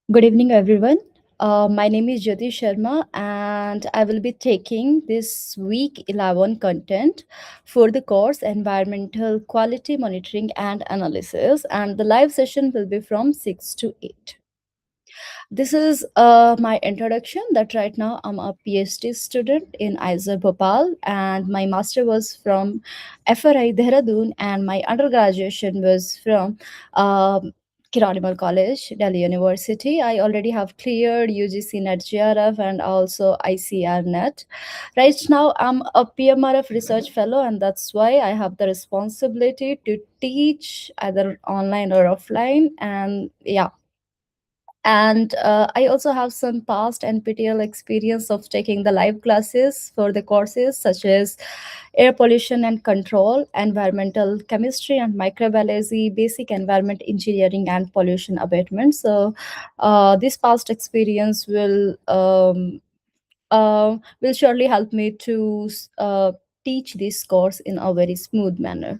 Good evening, everyone. My name is Jyoti Sharma, and I will be taking this week 11 content for the course Environmental Quality Monitoring and Analysis. And the live session will be from 6 to 8. This is my introduction that right now I'm a PhD student in ISER Bhopal, and my master was from FRI Dehradun, and my undergraduation was from Kiranimal College, Delhi University. I already have cleared UGC NET GRF and also ICR NET. Right now, I'm a PMRF research fellow, and that's why I have the responsibility to teach either online or offline. And yeah, and I also have some past NPTEL experience of taking the live classes for the courses such as air pollution and control, environmental chemistry and microbiology, basic environment engineering, and pollution abatement. So, this past experience will surely help me to teach this course in a very smooth manner.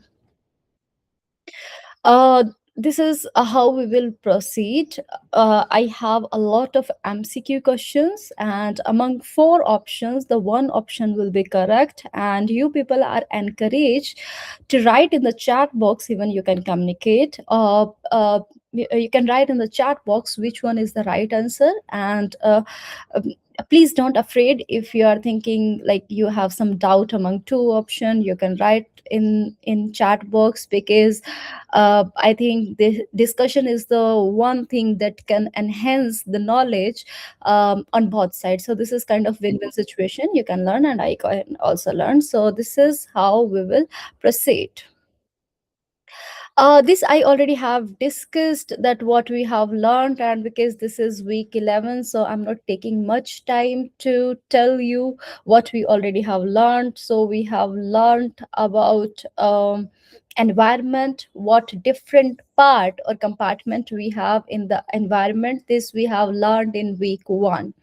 Uh, this is how we will proceed. I have a lot of MCQ questions, and among four options, the one option will be correct. And you people are encouraged to write in the chat box, even you can communicate. You can write in the chat box which one is the right answer, and um, please don't afraid if you are thinking like you have some doubt among two option. You can write in chat box because I think the discussion is the one thing that can enhance the knowledge on both sides. So this is kind of win-win situation. You can learn and I can also learn. So this is how we will proceed. This I already have discussed that what we have learned, and because this is week 11, so I'm not taking much time to tell you what we already have learned. So we have learned about environment, what different part or compartment we have in the environment. This we have learned in week 1.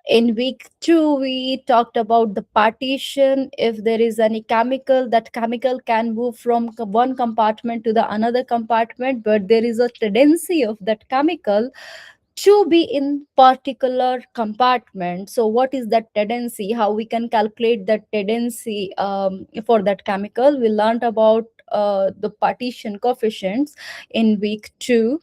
In week 2, we talked about the partition. If there is any chemical, that chemical can move from one compartment to the another compartment, but there is a tendency of that chemical to be in particular compartment. So what is that tendency, how we can calculate that tendency for that chemical? We learned about the partition coefficients in week 2.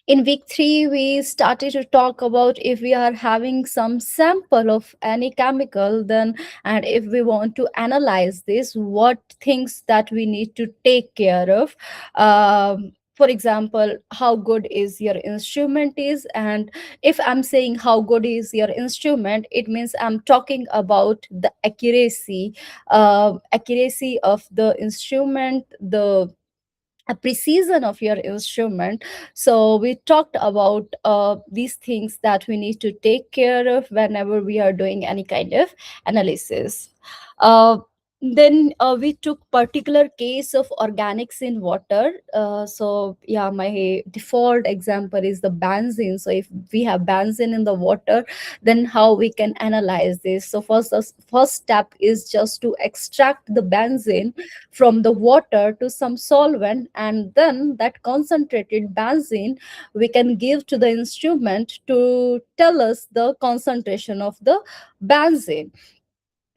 In week 3, we started to talk about if we are having some sample of any chemical, then, and if we want to analyze this, what things that we need to take care of. For example, how good is your instrument is, and if I'm saying how good is your instrument, it means I'm talking about the accuracy of the instrument, the a precision of your instrument. So we talked about these things that we need to take care of whenever we are doing any kind of analysis. uh, then we took particular case of organics in water. So yeah, my default example is the benzene. So if we have benzene in the water, then how we can analyze this? So first step is just to extract the benzene from the water to some solvent, and then that concentrated benzene we can give to the instrument to tell us the concentration of the benzene.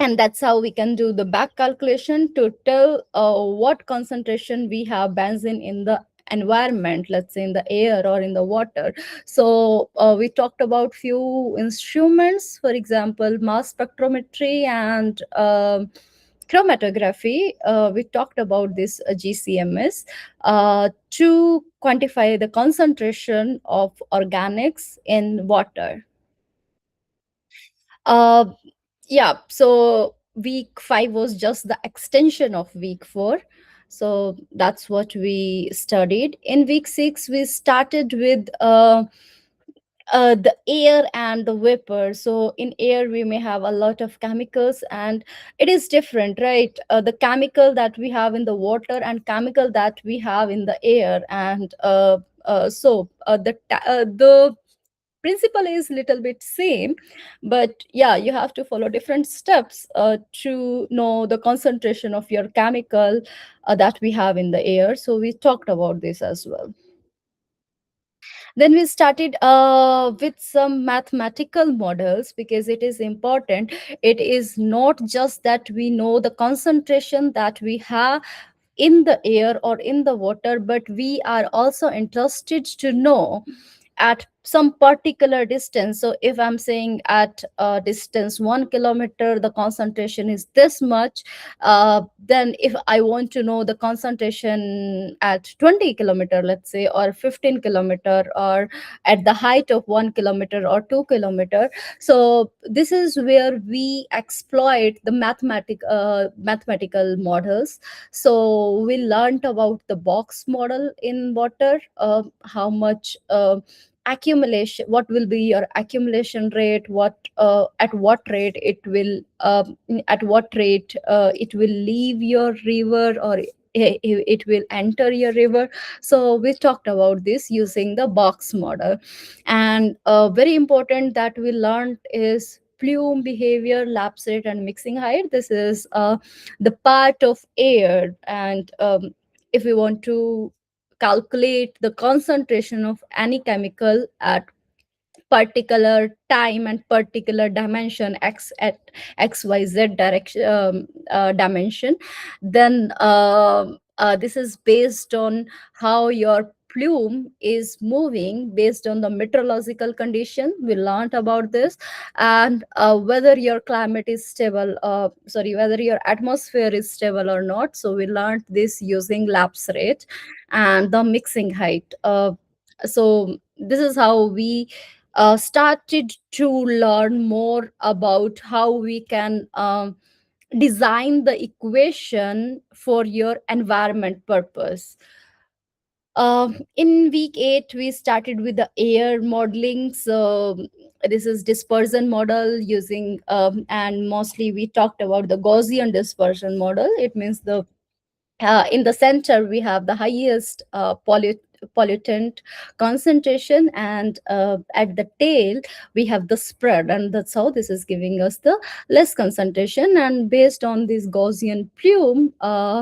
And that's how we can do the back calculation to tell what concentration we have benzene in the environment, let's say in the air or in the water. So we talked about few instruments, for example mass spectrometry and chromatography. We talked about this GCMS to quantify the concentration of organics in water. uh, yeah, so week 5 was just the extension of week 4. So that's what we studied. In week 6, we started with the air and the vapor. So in air we may have a lot of chemicals, and it is different, right? The chemical that we have in the water and chemical that we have in the air, and the principle is little bit same, but yeah, you have to follow different steps to know the concentration of your chemical that we have in the air. So we talked about this as well. Then we started with some mathematical models, because it is important. It is not just that we know the concentration that we have in the air or in the water, but we are also interested to know at some particular distance. So if I'm saying at a distance 1 kilometer the concentration is this much, then if I want to know the concentration at 20 kilometer, let's say, or 15 kilometer, or at the height of 1 kilometer or 2 kilometer, so this is where we exploit the mathematical models. So we learned about the box model in water, how much accumulation, what will be your accumulation rate, what at what rate it will it will leave your river, or it will enter your river. So we talked about this using the box model. And very important that we learned is plume behavior, lapse rate, and mixing height. This is the part of air. And if we want to calculate the concentration of any chemical at particular time and particular dimension, x at xyz direction, dimension, then this is based on how your plume is moving based on the meteorological condition. We learned about this. And whether your climate is stable, sorry, whether your atmosphere is stable or not. So we learned this using lapse rate and the mixing height. So this is how we started to learn more about how we can design the equation for your environment purpose. In week 8, we started with the air modeling. So this is dispersion model using, and mostly we talked about the Gaussian dispersion model. It means the in the center we have the highest pollutant concentration, and at the tail we have the spread, and that's how this is giving us the less concentration. And based on this Gaussian plume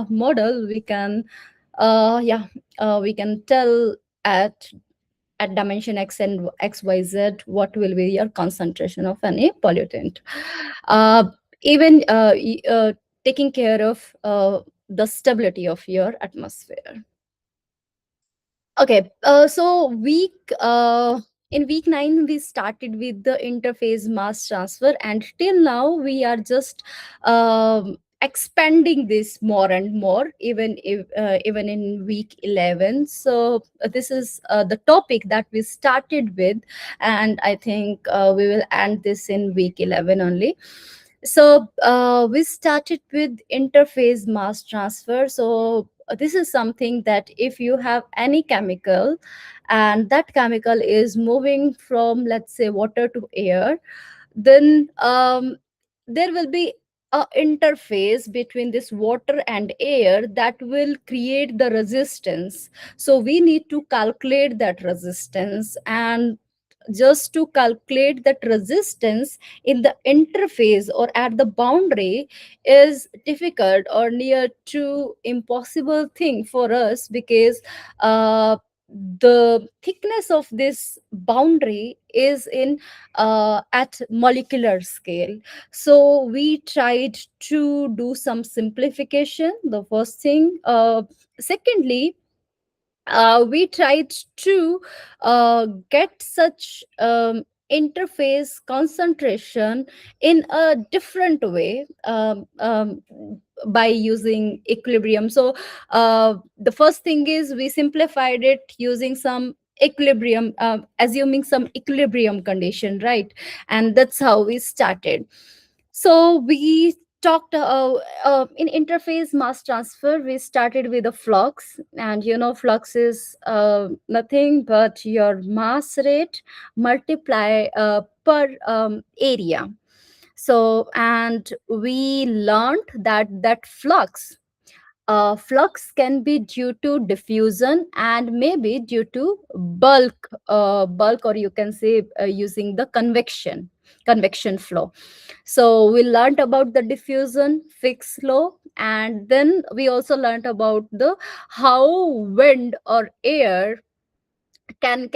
model, we can yeah we can tell at dimension x and xyz what will be your concentration of any pollutant. uh, Even taking care of the stability of your atmosphere. Okay, so in week 9 we started with the interface mass transfer, and till now we are just expanding this more and more, even if even in week 11. So this is the topic that we started with, and I think we will end this in week 11 only. So we started with interface mass transfer. So this is something that if you have any chemical, and that chemical is moving from, let's say, water to air, then there will be a interface between this water and air that will create the resistance. So we need to calculate that resistance, and just to calculate that resistance in the interface or at the boundary is difficult or near to impossible thing for us, because the thickness of this boundary is in at molecular scale. So we tried to do some simplification, the first thing. Secondly, we tried to get such interface concentration in a different way, by using equilibrium. So the first thing is we simplified it using some equilibrium, assuming some equilibrium condition, right? And that's how we started. So we talked in interface mass transfer. We started with a flux, and flux is nothing but your mass rate multiply per area. So, and we learned that flux can be due to diffusion and maybe due to bulk, or you can say using the convection flow. So we learned about the diffusion fixed law, and then we also learned about the how wind or air can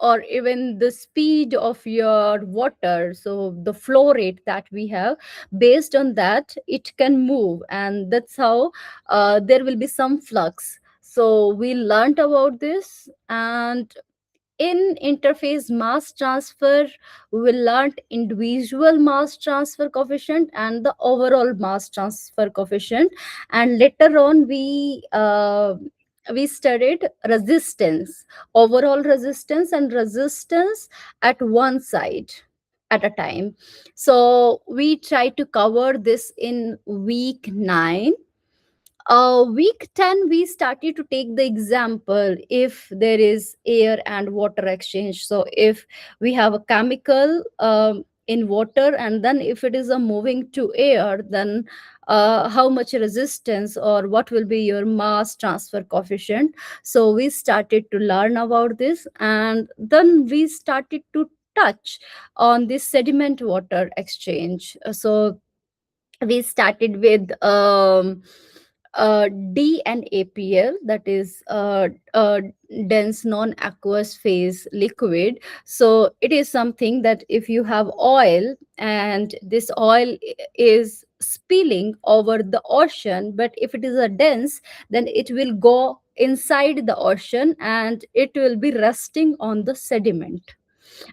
or even the speed of your water, so the flow rate that we have, based on that it can move, and that's how there will be some flux. So we learned about this. And in interface mass transfer, we learned individual mass transfer coefficient and the overall mass transfer coefficient. And later on we studied resistance, overall resistance and resistance at one side at a time. So we try to cover this in week 9. Week 10 we started to take the example if there is air and water exchange. So if we have a chemical in water, and then if it is a moving to air, then how much resistance or what will be your mass transfer coefficient. So we started to learn about this, and then we started to touch on this sediment water exchange. So we started with D and APL, that is dense non-aqueous phase liquid. So it is something that if you have oil and this oil is spilling over the ocean, but if it is a dense, then it will go inside the ocean and it will be resting on the sediment.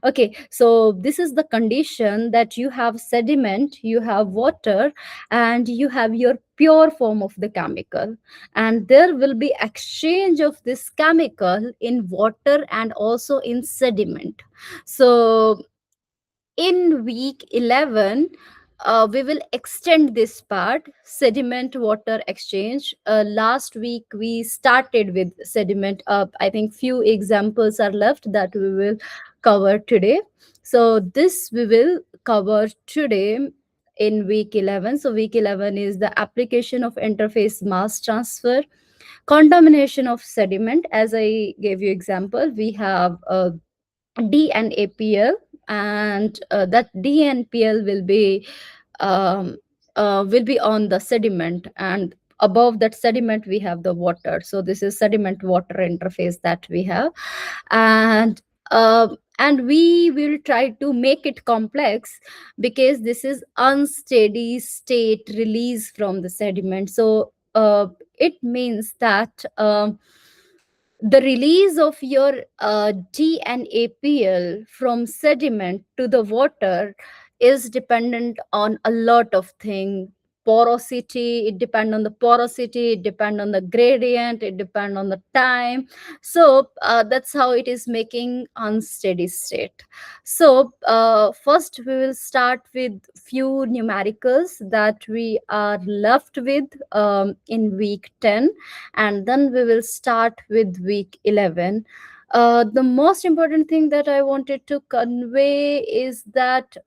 Okay, so this is the condition that you have sediment, you have water, and you have your pure form of the chemical. And there will be exchange of this chemical in water and also in sediment. So in week 11, we will extend this part, sediment water exchange. Last week we started with sediment. I think few examples are left that we will cover today. So this we will cover today in week 11. So week 11 is the application of interface mass transfer, contamination of sediment. As I gave you example, we have D and APL, and that D and PL um, will be on the sediment, and above that sediment we have the water. So this is sediment water interface that we have. And and we will try to make it complex because this is unsteady state release from the sediment. So it means that the release of your D and APL from sediment to the water is dependent on a lot of things. Porosity, it depends on the porosity, it depends on the gradient, it depends on the time. So that's how it is making unsteady state. So first we will start with few numericals that we are left with in week 10, and then we will start with week 11. The most important thing that I wanted to convey is that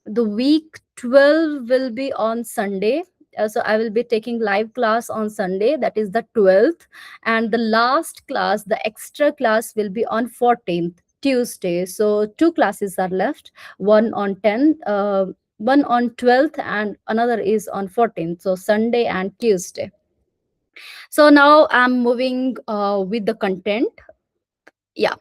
the week 12 will be on Sunday. So I will be taking live class on Sunday, that is the 12th, and the last class, the extra class, will be on 14th, Tuesday. So two classes are left, one on 10th, one on 12th, and another is on 14th, so Sunday and Tuesday. So now I'm moving with the content. Yeah.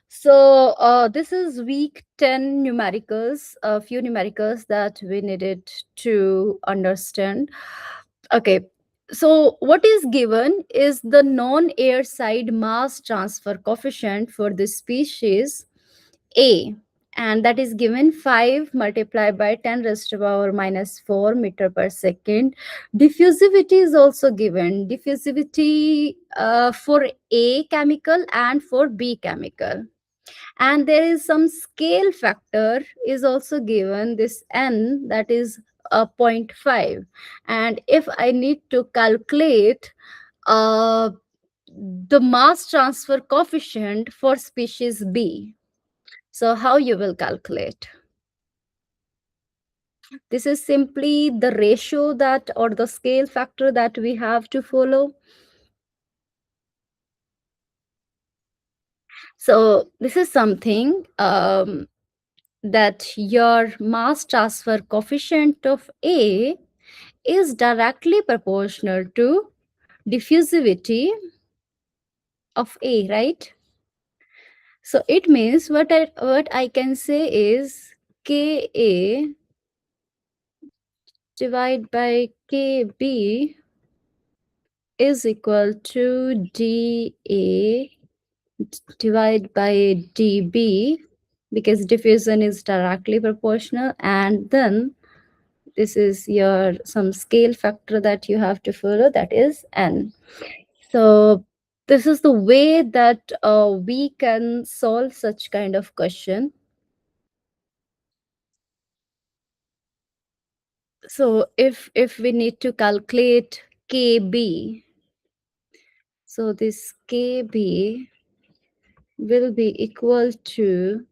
So this is week 10 numericals, a few numericals that we needed to understand. Okay. So what is given is the non-air side mass transfer coefficient for this species A, and that is given 5 multiplied by 10 raised to the power minus 4 meter per second. Diffusivity is also given. Diffusivity for A chemical and for B chemical. And there is some scale factor is also given, this N, that is a zero point 0.5. And if I need to calculate uh, the mass transfer coefficient for species B, so how you will calculate? This is simply the ratio that, or the scale factor that we have to follow. So this is something that your mass transfer coefficient of A is directly proportional to diffusivity of A, right? So it means what I can say is Ka divided by Kb is equal to dA divided by dB, because diffusion is directly proportional, and then this is your some scale factor that you have to follow, that is n. So this is the way that we can solve such kind of question. So if we need to calculate kb, so this kb will be equal to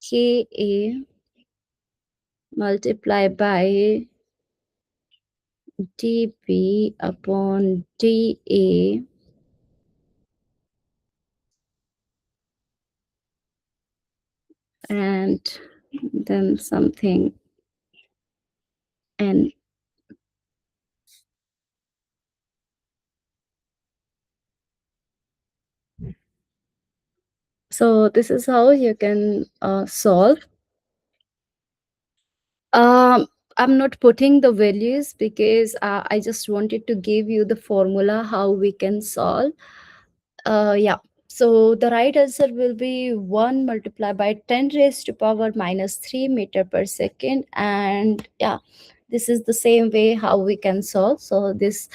ka multiplied by dp upon dA, and then something n. So this is how you can solve. Um, I'm not putting the values because I just wanted to give you the formula how we can solve. Yeah. So the right answer will be 1 multiplied by 10 raised to power minus 3 meter per second. And yeah, this is the same way how we can solve. So this,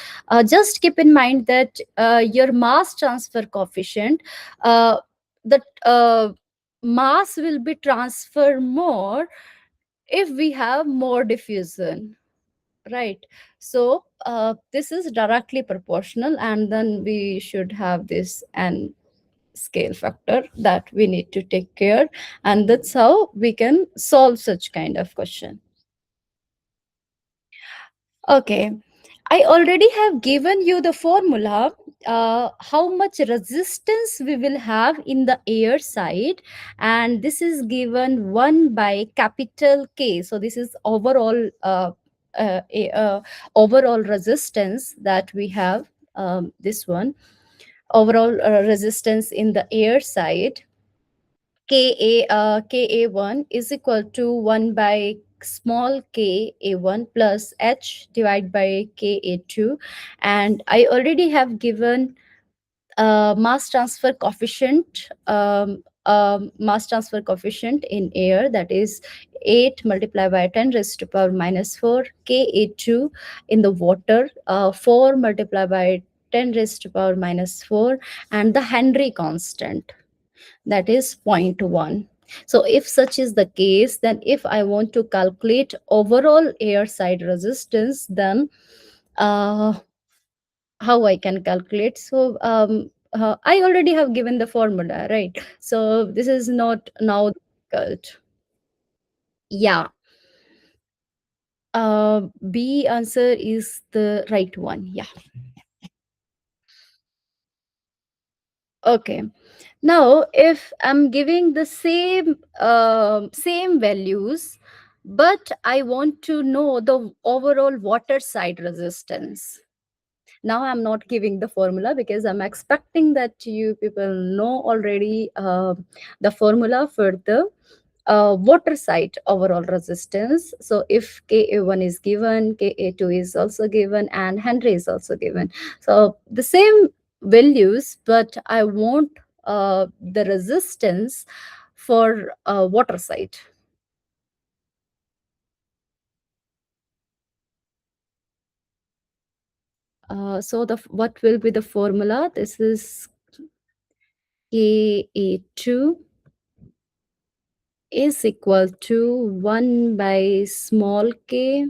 just keep in mind that your mass transfer coefficient, the mass will be transferred more if we have more diffusion, right? So this is directly proportional, and then we should have this n scale factor that we need to take care, and that's how we can solve such kind of question. Okay, I already have given you the formula, how much resistance we will have in the air side, and this is given 1 by capital K. So this is overall overall resistance that we have. This one, overall resistance in the air side, Ka1 is equal to 1 by small Ka1 plus H divided by Ka2. And I already have given mass transfer coefficient, mass transfer coefficient in air, that is 8 multiplied by 10 raised to power minus 4. Ka2 in the water, 4 multiplied by 10 raised to power minus 4, and the Henry constant, that is zero point 0.1. So if such is the case, then if I want to calculate overall air side resistance, then uh, how I can calculate? So I already have given the formula, right? So this is not now difficult. Yeah. B answer is the right one. Yeah. Okay. Now, if I'm giving the same values, but I want to know the overall water side resistance. Now I'm not giving the formula because I'm expecting that you people know already the formula for the water side overall resistance. So if Ka1 is given, Ka2 is also given, and Henry is also given. So the same values, but I want the resistance for water side. So the what will be the formula? This is Ka2 is equal to 1 by small k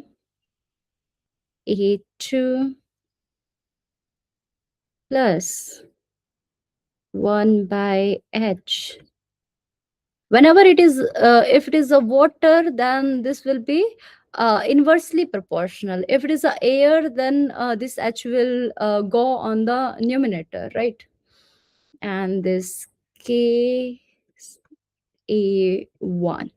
A2 plus 1 by H. Whenever it is, if it is a water, then this will be inversely proportional. If it is a air, then this H will go on the numerator, right? And this K A1.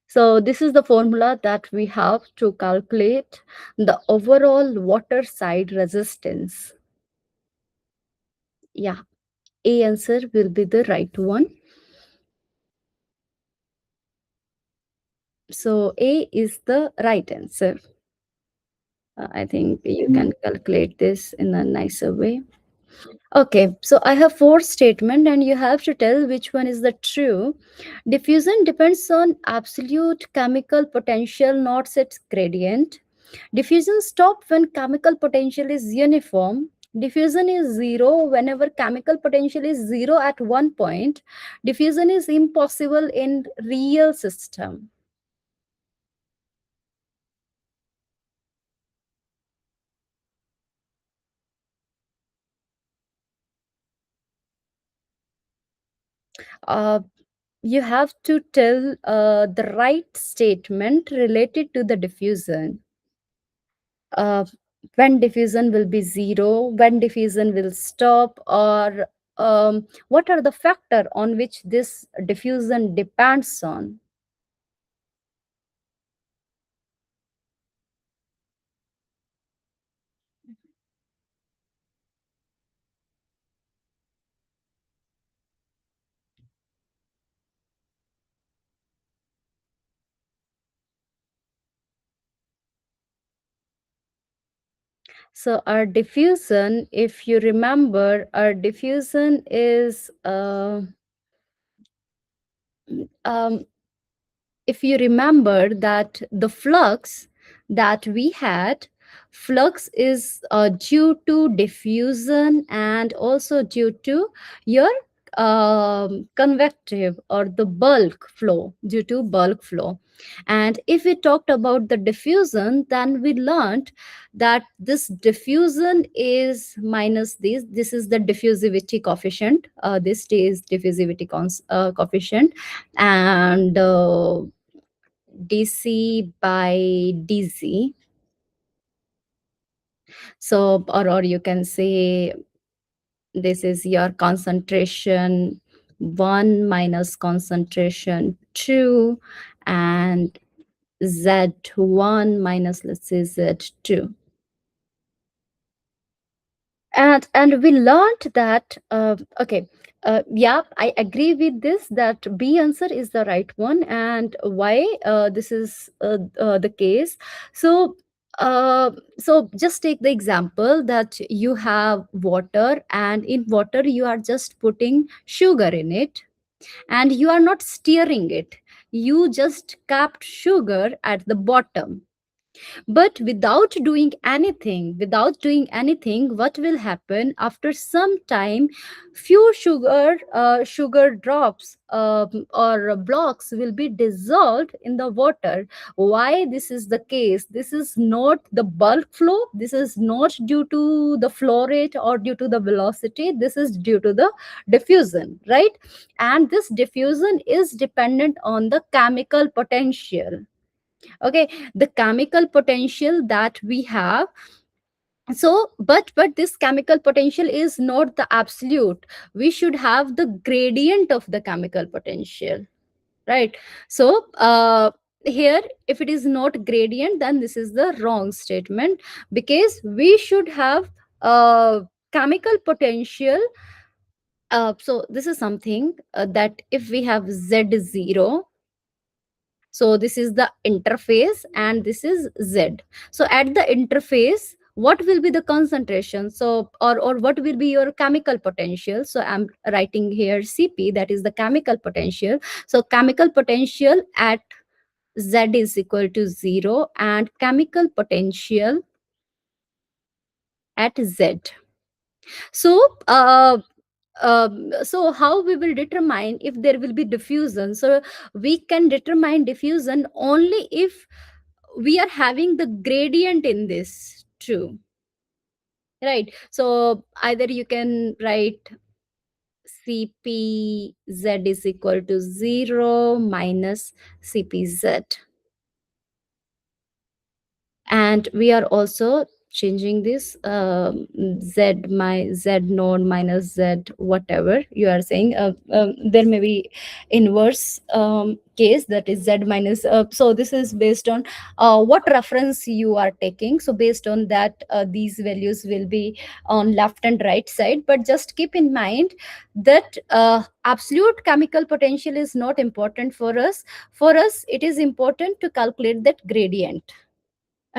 So this is the formula that we have to calculate the overall water side resistance. Yeah, A answer will be the right one. So A is the right answer. I think you can calculate this in a nicer way. Okay, so I have four statement and you have to tell which one is the true. Diffusion depends on absolute chemical potential, not its gradient. Diffusion stop when chemical potential is uniform. Diffusion is zero whenever chemical potential is zero at one point. Diffusion is impossible in real system. Uh, you have to tell the right statement related to the diffusion. uh, when diffusion will be zero, when diffusion will stop, or what are the factor on which this diffusion depends on. So our diffusion, if you remember, our diffusion is um, if you remember that the flux that we had, flux is due to diffusion and also due to your convective or the bulk flow, due to bulk flow. And if we talked about the diffusion, then we learned that this diffusion is minus this is the diffusivity coefficient, this is diffusivity coefficient, and dc by dz. So or you can say this is your concentration 1 minus concentration 2, and z1 minus, let's say, z2. And we learned that okay, yeah, I agree with this, that B answer is the right one. And why this is the case? So so just take the example that you have water, and in water you are just putting sugar in it, and you are not stirring it. You just kept sugar at the bottom, but without doing anything, what will happen after some time? Few sugar drops or blocks will be dissolved in the water. Why this is the case? This is not the bulk flow, this is not due to the flow rate or due to the velocity, this is due to the diffusion, right? And this diffusion is dependent on the chemical potential. Okay, the chemical potential that we have. So but this chemical potential is not the absolute. We should have the gradient of the chemical potential, right? So here, if it is not gradient, then this is the wrong statement, because we should have chemical potential. So this is something that if we have z0, so this is the interface and this is z. So at the interface, what will be the concentration? So or what will be your chemical potential? So I'm writing here Cp, that is the chemical potential. So chemical potential at z is equal to 0, and chemical potential at z. So so how we will determine if there will be diffusion? So we can determine diffusion only if we are having the gradient in this too, right? So either you can write cpz is equal to 0 minus cpz, and we are also changing this z my z node minus z whatever you are saying. There may be inverse case, that is z minus, so this is based on what reference you are taking. So based on that, these values will be on left and right side. But just keep in mind that absolute chemical potential is not important for us. For us it is important to calculate that gradient.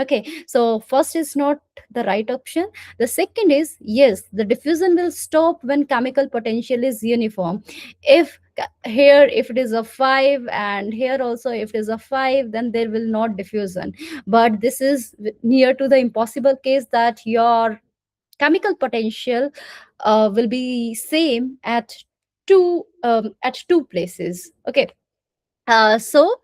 Okay, so first is not the right option. The second is yes, the diffusion will stop when chemical potential is uniform. If here if it is a 5 and here also if it is a 5, then there will not diffusion. But this is near to the impossible case that your chemical potential will be same at two places. Okay, so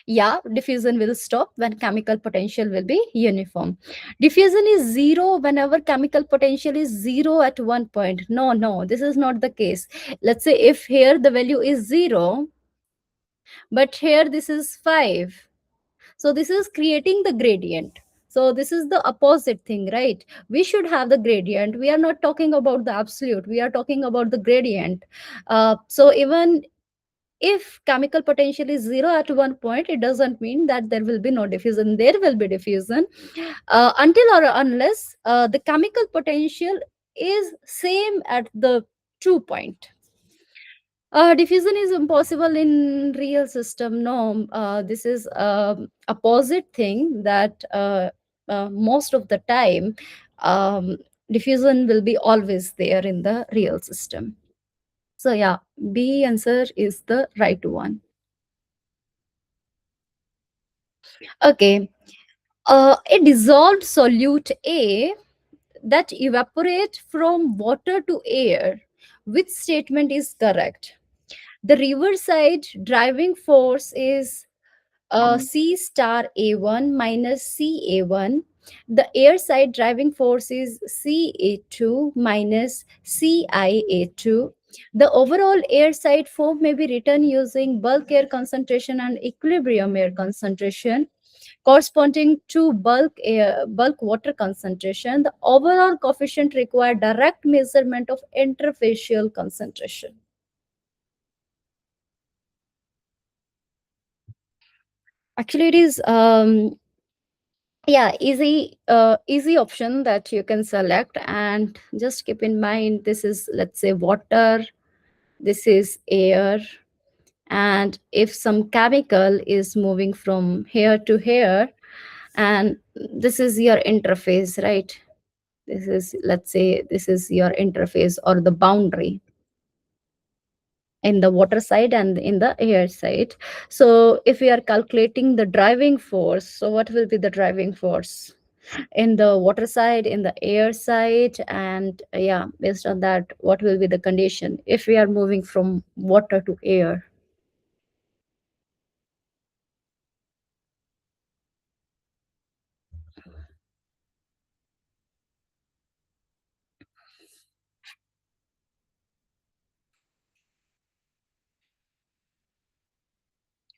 yeah, diffusion will stop when chemical potential will be uniform. Diffusion is zero whenever chemical potential is zero at one point. No, no, this is not the case. Let's say if here the value is zero, but here this is 5. So this is creating the gradient. So this is the opposite thing, right? We should have the gradient. We are not talking about the absolute. We are talking about the gradient. So even if chemical potential is zero at one point, it doesn't mean that there will be no diffusion. There will be diffusion until or unless the chemical potential is same at the true point. Diffusion is impossible in real system. No, this is opposite thing that most of the time um, diffusion will be always there in the real system. So yeah, B answer is the right one. Okay. A dissolved solute A that evaporate from water to air. Which statement is correct? The riverside driving force is C star A1 minus C A1. The air side driving force is C A2 minus C I A2. The overall air side form may be written using bulk air concentration and equilibrium air concentration corresponding to bulk water concentration. The overall coefficient require direct measurement of interfacial concentration. Actually, it is yeah, easy option that you can select. And just keep in mind, this is, let's say, water, this is air, and if some chemical is moving from here to here, and this is your interface, right? This is, let's say, this is your interface or the boundary in the water side and in the air side. So if we are calculating the driving force, so what will be the driving force in the water side, in the air side, and yeah, based on that, what will be the condition if we are moving from water to air?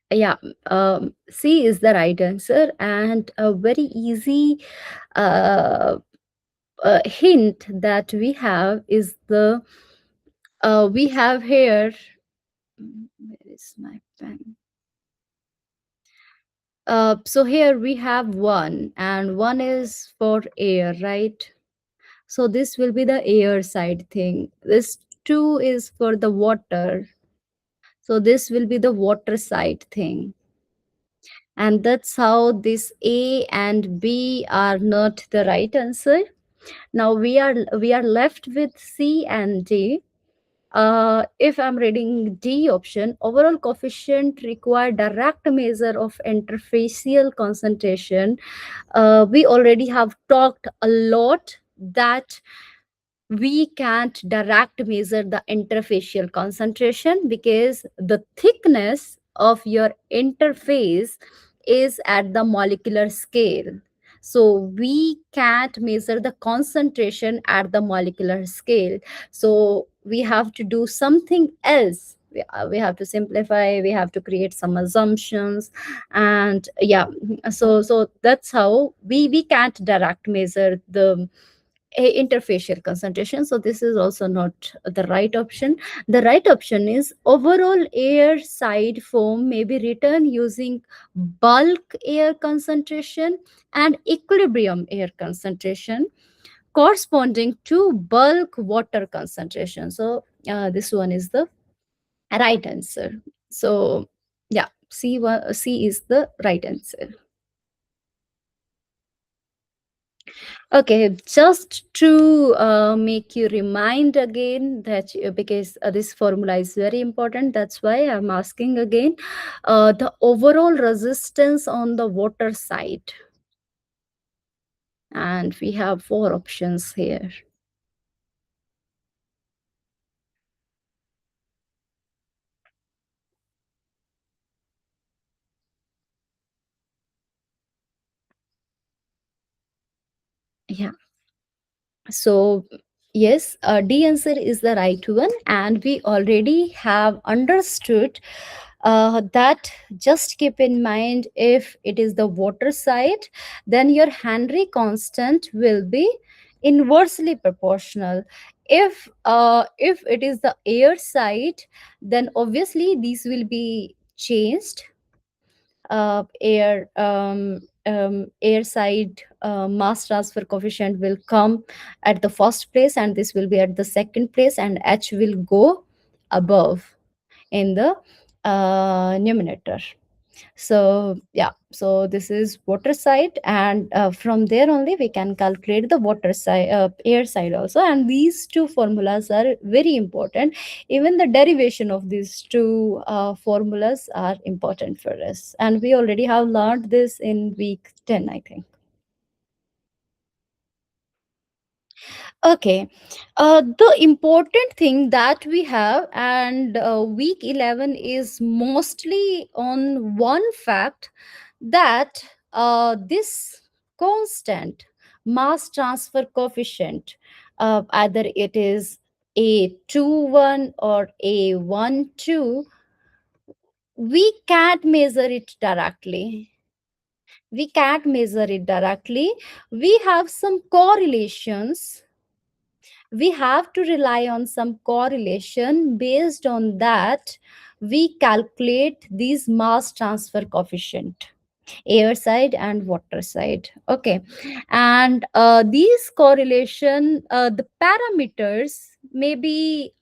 Yeah, C is the right answer. And a very easy uh, hint that we have is the we have here, where is my pen? So here we have one, and one is for air, right? So this will be the air side thing. This two is for the water. So this will be the water side thing. And that's how this A and B are not the right answer. Now we are left with C and D. If I'm reading D option, overall coefficient require direct measure of interfacial concentration. We already have talked a lot that we can't direct measure the interfacial concentration because the thickness of your interface is at the molecular scale. So we can't measure the concentration at the molecular scale. So we have to do something else. we have to simplify, we have to create some assumptions. And yeah, so that's how we can't direct measure the interfacial concentration. So this is also not the right option. The right option is overall air side foam may be written using bulk air concentration and equilibrium air concentration corresponding to bulk water concentration. So this one is the right answer. So yeah, C is the right answer. Okay, just to make you remind again that because this formula is very important, that's why I'm asking again. The overall resistance on the water side, and we have four options here. Yeah. So yes, D answer is the right one, and we already have understood that. Just keep in mind, if it is the water side, then your Henry constant will be inversely proportional. If it is the air side, then obviously these will be changed. Air side mass transfer coefficient will come at the first place, and this will be at the second place, and H will go above in the numerator. So yeah, so this is water side, and from there only we can calculate the water side, air side also. And these two formulas are very important. Even the derivation of these two formulas are important for us, and we already have learned this in week 10, I think. Okay. The important thing that we have, and week 11 is mostly on one fact, that this constant mass transfer coefficient, either it is A21 or A12, we can't measure it directly. We can't measure it directly. We have some correlations. We have to rely on some correlation. Based on that, we calculate these mass transfer coefficient, air side and water side. Okay. And these correlation, the parameters may be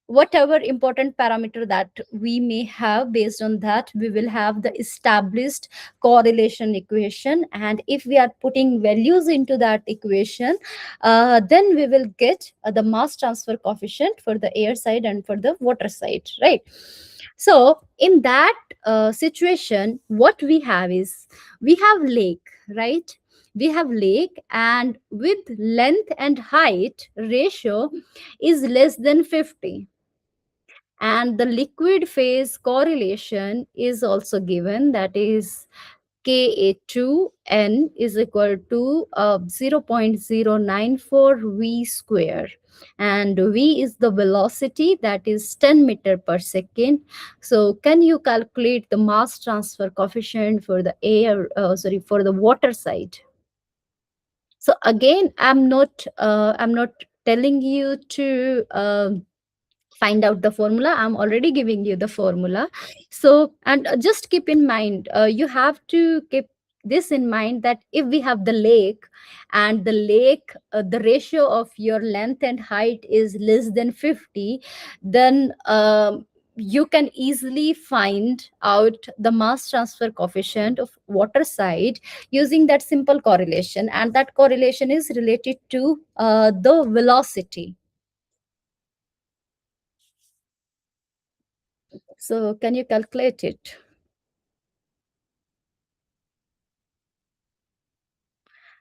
whatever important parameter that we may have. Based on that, we will have the established correlation equation, and if we are putting values into that equation, then we will get the mass transfer coefficient for the air side and for the water side, right? So in that situation, what we have is, we have lake, right? We have lake, and with length and height ratio is less than 50, and the liquid phase correlation is also given, that is Ka2n is equal to 0.094 v square, and v is the velocity, that is 10 meter per second. So can you calculate the mass transfer coefficient for the for the water side? So again, I'm not telling you to find out the formula. I'm already giving you the formula. So, and just keep in mind, you have to keep this in mind, that if we have the lake, and the lake, the ratio of your length and height is less than 50, then you can easily find out the mass transfer coefficient of water side using that simple correlation, and that correlation is related to the velocity. So can you calculate it?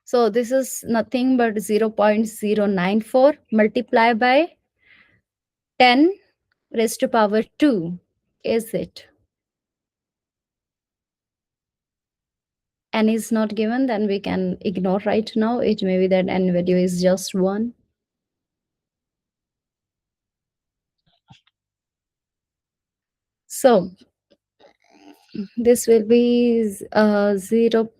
So this is nothing but 0.094 multiplied by 10 raised to power 2. Is it? N is not given, then we can ignore right now. It may be that N value is just 1. So this will be zero.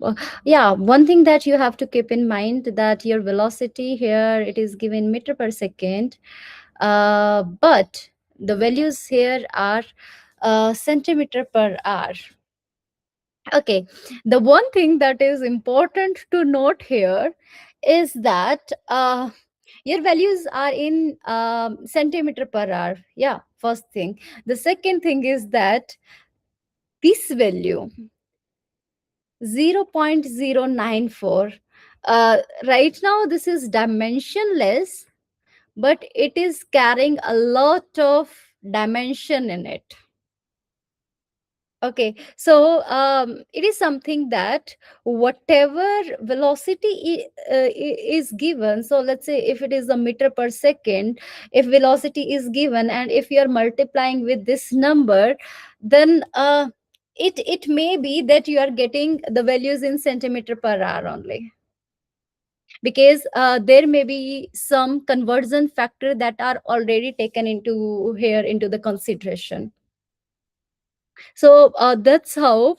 Yeah, one thing that you have to keep in mind that your velocity here, it is given meter per second, but the values here are centimeter per hour. Okay, the one thing that is important to note here is that your values are in centimeter per hour. Yeah, first thing. The second thing is that this value 0.094, right now this is dimensionless, but it is carrying a lot of dimension in it. Okay, so it is something that whatever velocity is given, so let's say if it is a meter per second, if velocity is given and if you are multiplying with this number, then it may be that you are getting the values in centimeter per hour only, because there may be some conversion factor that are already taken into here into the consideration. So that's how,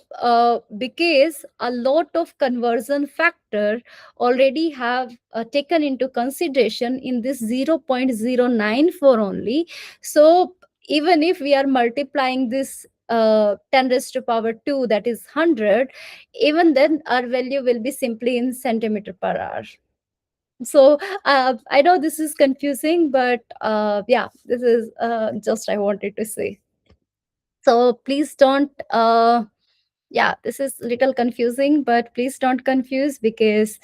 because a lot of conversion factor already have taken into consideration in this 0.094 only. So even if we are multiplying this 10 raised to power 2, that is 100, even then our value will be simply in centimeter per hour. So I know this is confusing, but yeah, this is just I wanted to say. So please don't yeah, this is little confusing, but please don't confuse, because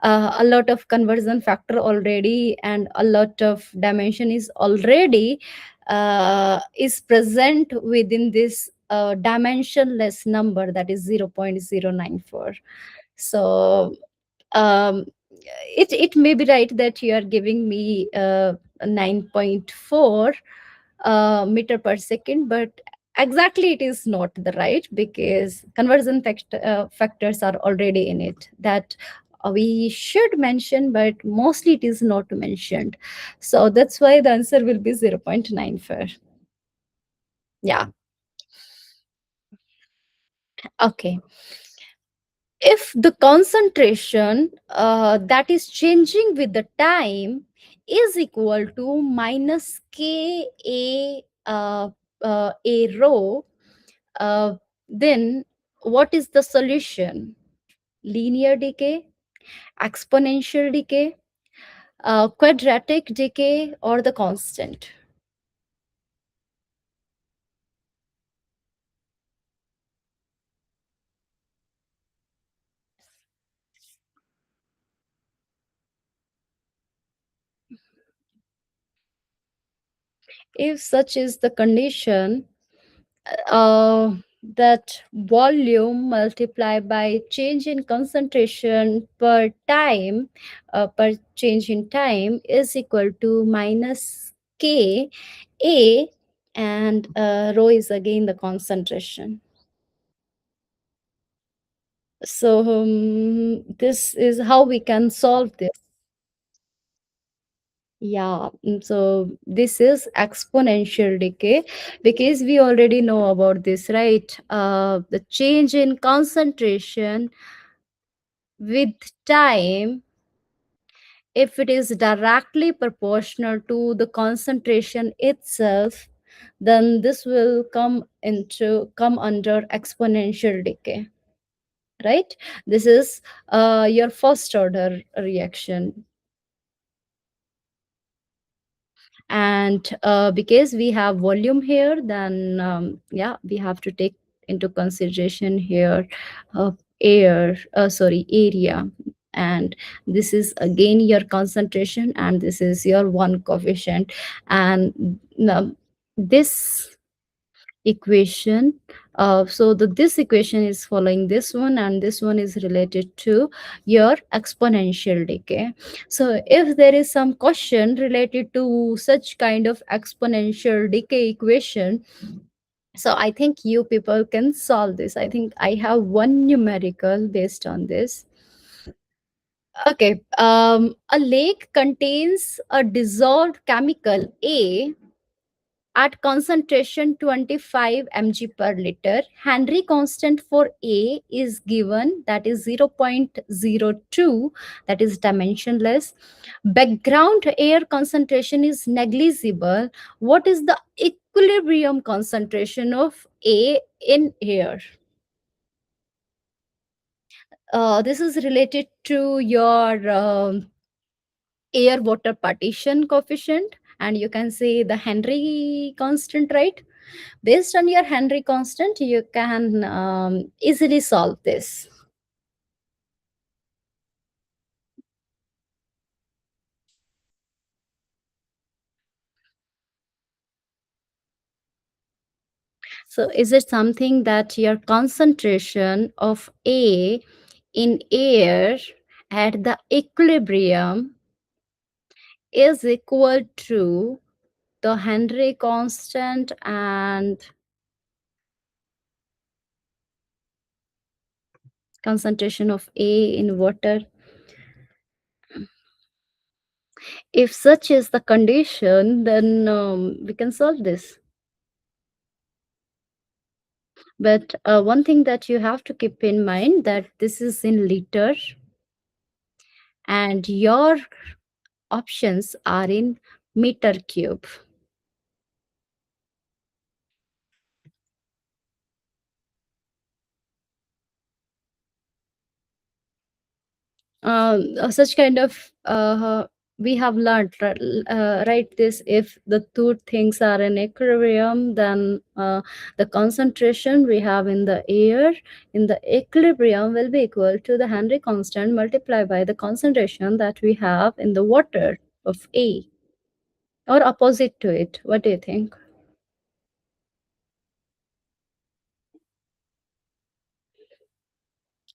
a lot of conversion factor already and a lot of dimension is already is present within this dimensionless number, that is 0.094. So um, it may be right that you are giving me 9.4 meter per second, but exactly it is not the right, because conversion factors are already in it that we should mention, but mostly it is not mentioned. So that's why the answer will be 0.94. Yeah. Okay. If the concentration that is changing with the time is equal to minus k a rho, uh, then what is the solution? Linear decay, exponential decay, quadratic decay, or the constant? If such is the condition, uh, that volume multiplied by change in concentration per time, per change in time, is equal to minus k a, and rho is again the concentration. So this is how we can solve this. Yeah, so this is exponential decay, because we already know about this, right? The change in concentration with time, if it is directly proportional to the concentration itself, then this will come under exponential decay, right? This is your first order reaction. And because we have volume here, then yeah, we have to take into consideration here area, and this is again your concentration, and this is your one coefficient, and this equation, so this equation is following this one, and this one is related to your exponential decay. So if there is some question related to such kind of exponential decay equation, so I think you people can solve this. I think I have one numerical based on this. Okay, a lake contains a dissolved chemical A at concentration 25 mg per liter. Henry constant for A is given, that is 0.02, that is dimensionless. Background air concentration is negligible. What is the equilibrium concentration of A in air? This is related to your air water partition coefficient, and you can say the Henry constant, right? Based on your Henry constant, you can easily solve this. So is it something that your concentration of A in air at the equilibrium is equal to the Henry constant and concentration of A in water? If such is the condition, then we can solve this. But one thing that you have to keep in mind, that this is in liter and your options are in meter cube. Such kind of we have learned, right, this, if the two things are in equilibrium, then the concentration we have in the air in the equilibrium will be equal to the Henry constant multiplied by the concentration that we have in the water of A, or opposite to it. What do you think?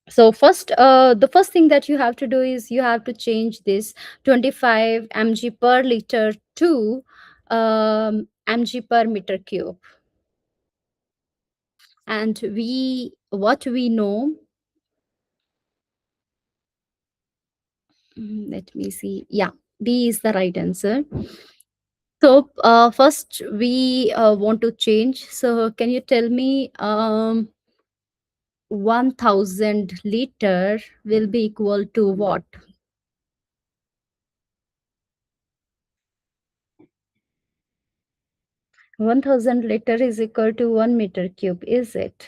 So first, the first thing that you have to do is you have to change this 25 mg per liter to mg per meter cube. And what we know, let me see, yeah, B is the right answer. So first we want to change. So can you tell me 1000 liter will be equal to what? 1000 liter is equal to 1 meter cube, is it?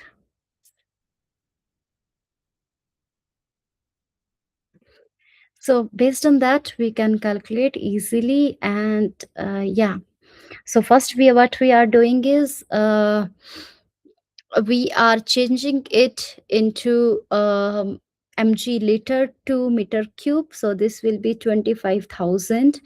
So based on that, we can calculate easily. And yeah, so first what we are doing is we are changing it into mg liter to meter cube. So this will be 25,000.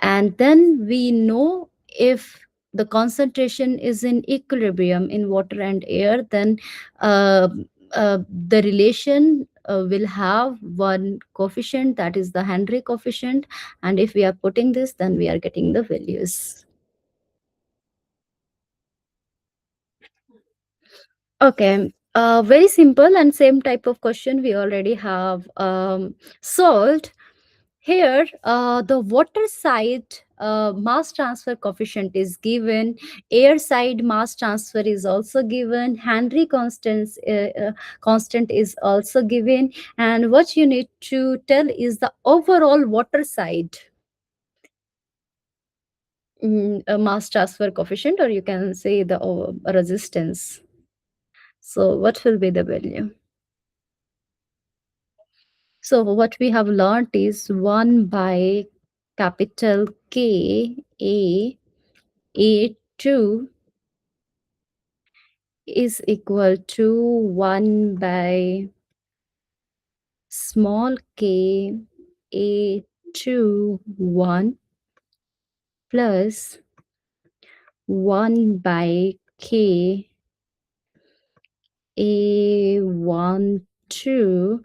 And then we know, if the concentration is in equilibrium in water and air, then uh, the relation will have one coefficient, that is the Henry coefficient. And if we are putting this, then we are getting the values. Okay, very simple and same type of question we already have solved. Here, the water side mass transfer coefficient is given, air side mass transfer is also given, Henry constant is also given, and what you need to tell is the overall water side mass transfer coefficient, or you can say the resistance. So, what will be the value? So what we have learned is 1 by capital K A2 is equal to 1 by small k A2 1 plus 1 by k A1 2.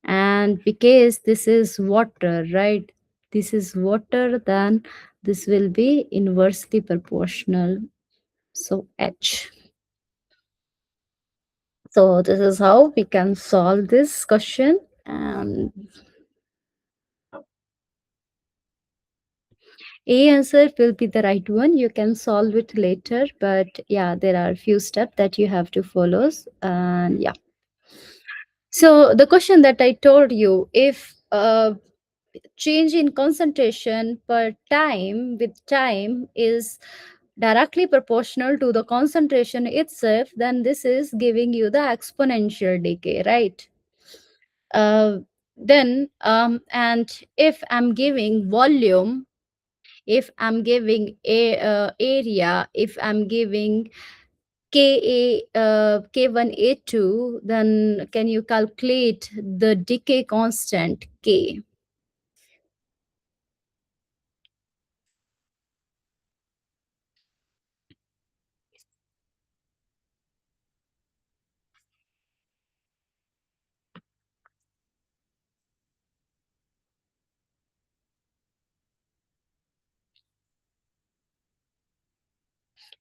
And because this is water, right, this is water, then this will be inversely proportional, so H. So this is how we can solve this question. And A answer will be the right one. You can solve it later, but yeah, there are few steps that you have to follow. And yeah. So the question that I told you, if change in concentration per time with time is directly proportional to the concentration itself, then this is giving you the exponential decay, right? Uh, then and if I'm giving volume, if I'm giving a area, if I'm giving K1 A2, then can you calculate the decay constant K?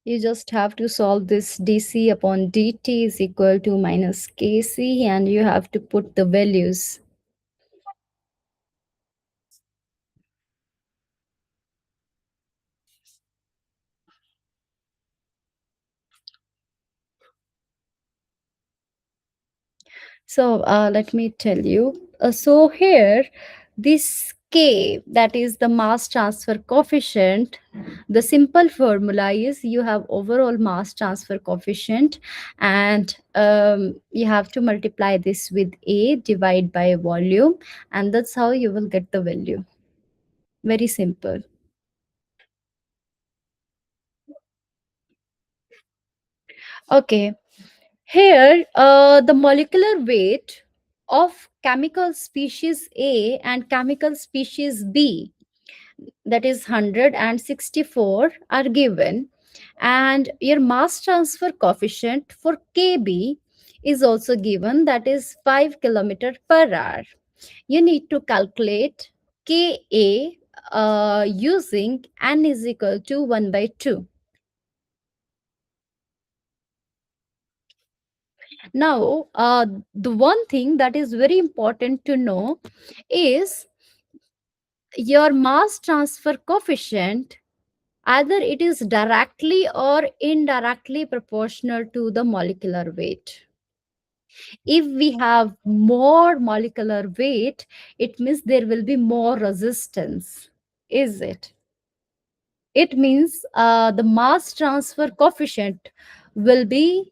You just have to solve this dc upon dt is equal to minus kc, and you have to put the values. So let me tell you. So here, this K, that is the mass transfer coefficient, the simple formula is you have overall mass transfer coefficient, and you have to multiply this with A, divide by volume, and that's how you will get the value. Very simple. Okay. Here, the molecular weight of chemical species A and chemical species B, that is 164, are given, and your mass transfer coefficient for Kb is also given, that is 5 kilometer per hour. You need to calculate Ka using n is equal to 1 by 2. Now, the one thing that is very important to know is your mass transfer coefficient, either it is directly or indirectly proportional to the molecular weight. If we have more molecular weight, it means there will be more resistance. Is it? It means the mass transfer coefficient will be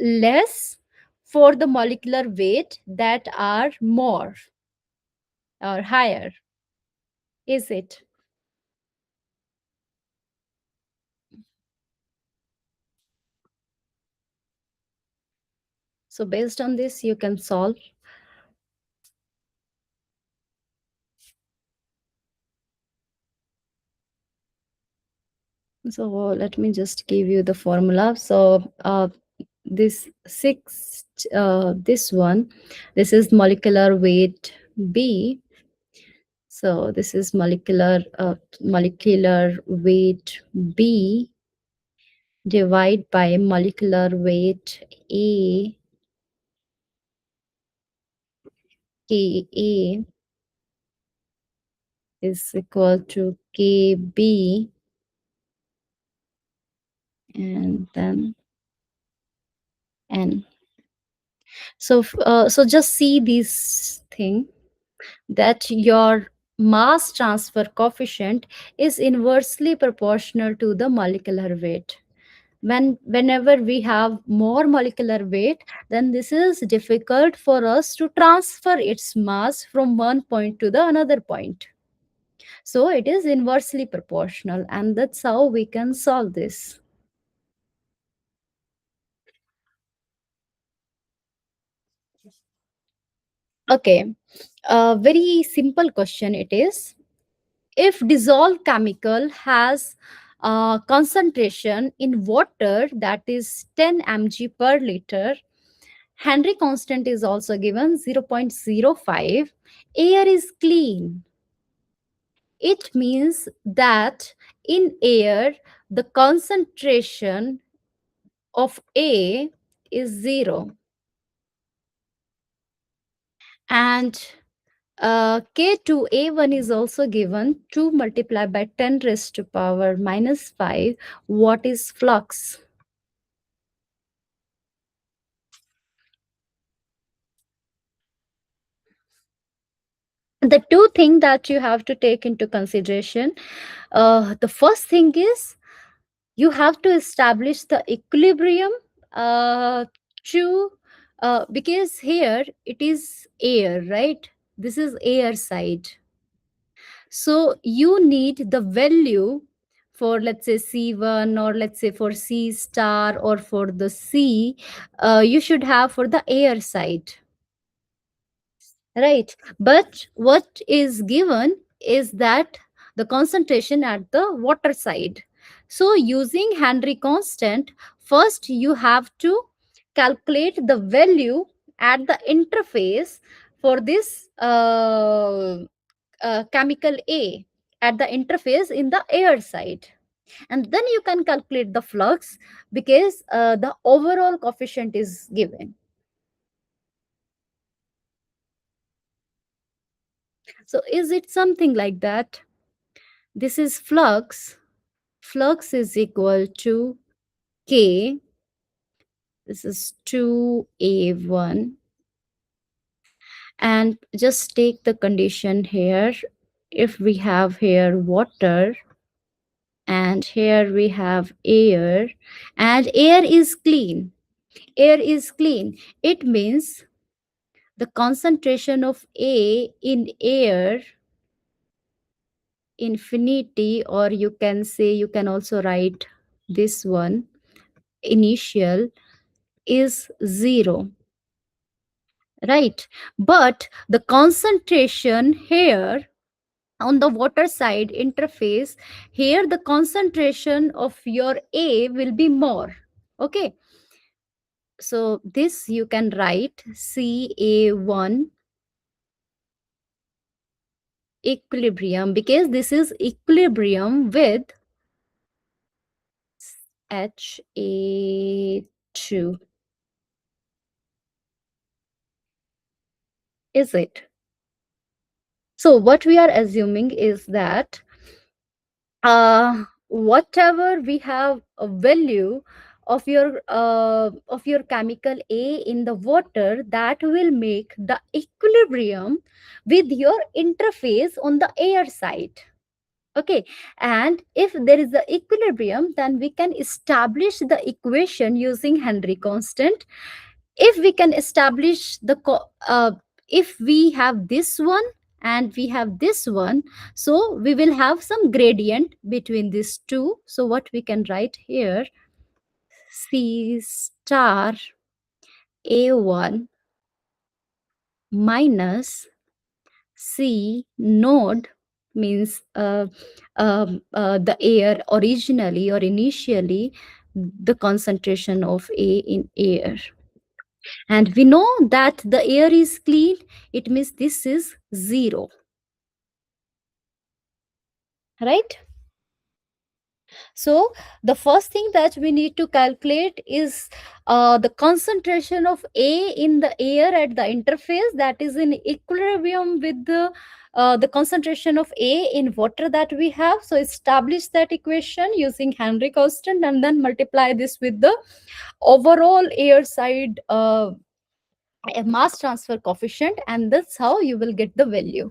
less for the molecular weight that are more or higher. Is it? So based on this, you can solve. So let me just give you the formula. So this six, this one, this is molecular weight B. So this is molecular weight B divide by molecular weight A, Ka is equal to Kb, and then N. So so just see this thing, that your mass transfer coefficient is inversely proportional to the molecular weight. Whenever we have more molecular weight, then this is difficult for us to transfer its mass from one point to the another point. So it is inversely proportional, and that's how we can solve this. Okay, a very simple question it is. If dissolved chemical has concentration in water, that is 10 mg per liter, Henry constant is also given 0.05, air is clean. It means that in air, the concentration of A is 0. And K2A1 is also given 2 multiplied by 10 raised to power minus 5. What is flux? The two things that you have to take into consideration, the first thing is you have to establish the equilibrium uh, to because here it is air, right? This is air side. So you need the value for, let's say, C1, or let's say for C star, or for the C, you should have for the air side, right? But what is given is that the concentration at the water side. So using Henry constant, first you have to calculate the value at the interface for this chemical A at the interface in the air side, and then you can calculate the flux because the overall coefficient is given. So is it something like that? This is flux. Flux is equal to K. This is 2A1. And just take the condition here. If we have here water, and here we have air, and air is clean. Air is clean. It means the concentration of A in air infinity, or you can say, you can also write this one, initial, is 0, right? But the concentration here on the water side interface, here the concentration of your A will be more. Okay, so this you can write CA1 equilibrium, because this is equilibrium with Ha2. Is it? So what we are assuming is that whatever we have a value of your chemical A in the water, that will make the equilibrium with your interface on the air side. Okay, and if there is the equilibrium, then we can establish the equation using Henry constant. If we can establish the if we have this one and we have this one, so we will have some gradient between these two. So what we can write here, C star A1 minus C node, means the air originally or initially, the concentration of A in air. And we know that the air is clean, it means this is 0, right? So the first thing that we need to calculate is the concentration of A in the air at the interface, that is in equilibrium with the concentration of A in water that we have. So establish that equation using Henry constant, and then multiply this with the overall air side mass transfer coefficient, and that's how you will get the value.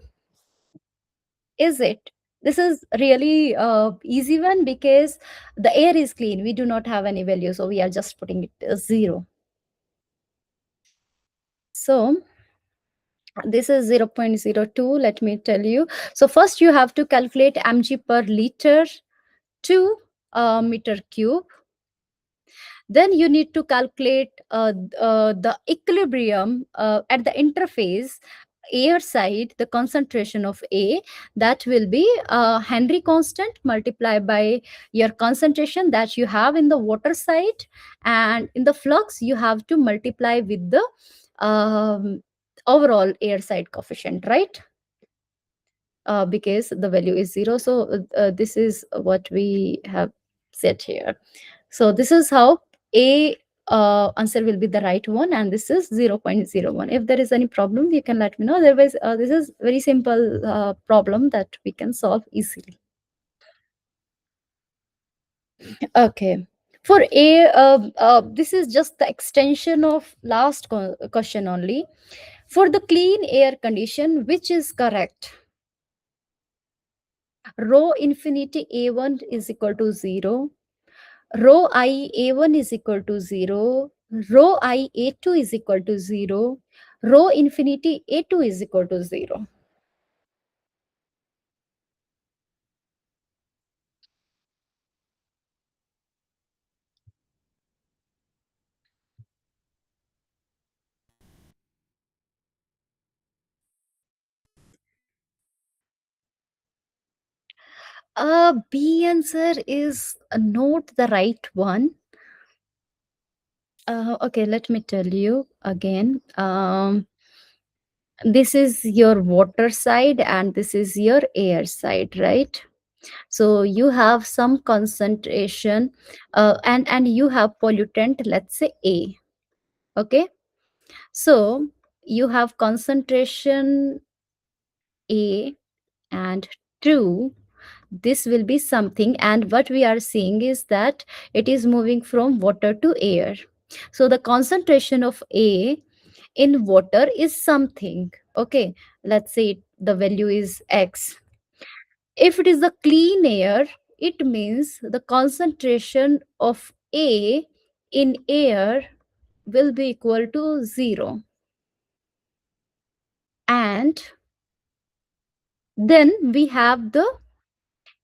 Is it? This is really easy one, because the air is clean, we do not have any value, so we are just putting it as 0. So this is 0.02, let me tell you. So first you have to calculate mg per liter to meter cube. Then you need to calculate the equilibrium at the interface air side, the concentration of A, that will be Henry constant multiplied by your concentration that you have in the water side, and in the flux you have to multiply with the overall air side coefficient, right? Because the value is 0. So this is what we have set here. So this is how A answer will be the right one, and this is 0.01. If there is any problem, you can let me know. Otherwise, this is very simple problem that we can solve easily. Okay. For A, this is just the extension of last question only. For the clean air condition, which is correct? Rho infinity A1 is equal to 0. Rho I A1 is equal to 0. Rho I A2 is equal to 0. Rho infinity A2 is equal to 0. B answer is not the right one. Okay, let me tell you again. This is your water side and this is your air side, right? So you have some concentration, and you have pollutant, let's say A. Okay, so you have concentration A and 2. This will be something, and what we are seeing is that it is moving from water to air. So the concentration of A in water is something. Okay, let's say the value is X. If it is the clean air, it means the concentration of A in air will be equal to 0. And then we have the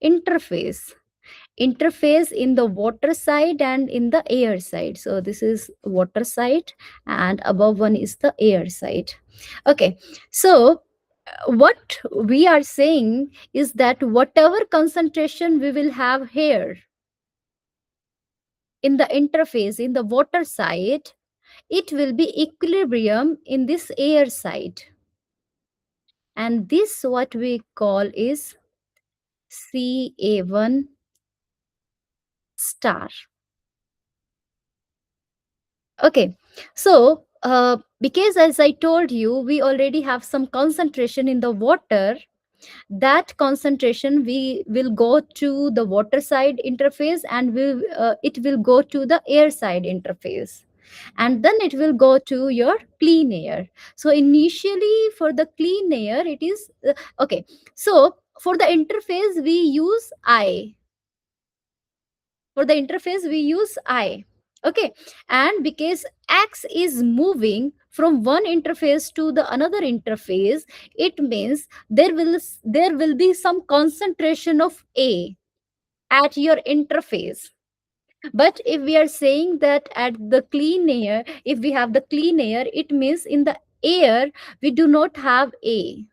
interface. Interface in the water side and in the air side. So this is water side and above one is the air side. Okay, so what we are saying is that whatever concentration we will have here in the interface in the water side, it will be equilibrium in this air side, and this what we call is CA1 star. Okay, so because as I told you, we already have some concentration in the water. That concentration we will go to the water side interface, and it will go to the air side interface, and then it will go to your clean air. So initially for the clean air it is okay. So for the interface we use I. For the interface we use I. Okay, and because X is moving from one interface to the another interface, it means there will be some concentration of A at your interface. But if we are saying that at the clean air, if we have the clean air, it means in the air we do not have A,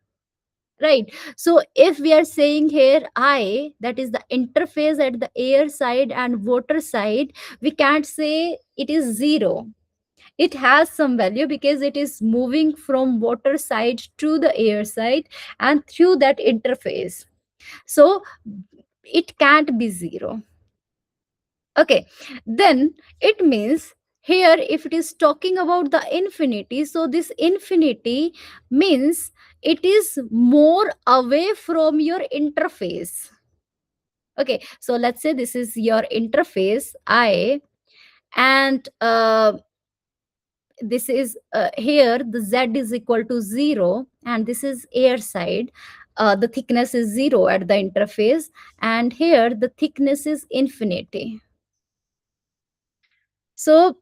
right? So if we are saying here I, that is the interface at the air side and water side, we can't say it is 0. It has some value because it is moving from water side to the air side and through that interface. So it can't be 0. Okay, then it means here if it is talking about the infinity, so this infinity means it is more away from your interface. Okay, so let's say this is your interface I, and this is here the Z is equal to 0, and this is air side. The thickness is 0 at the interface, and here the thickness is infinity. So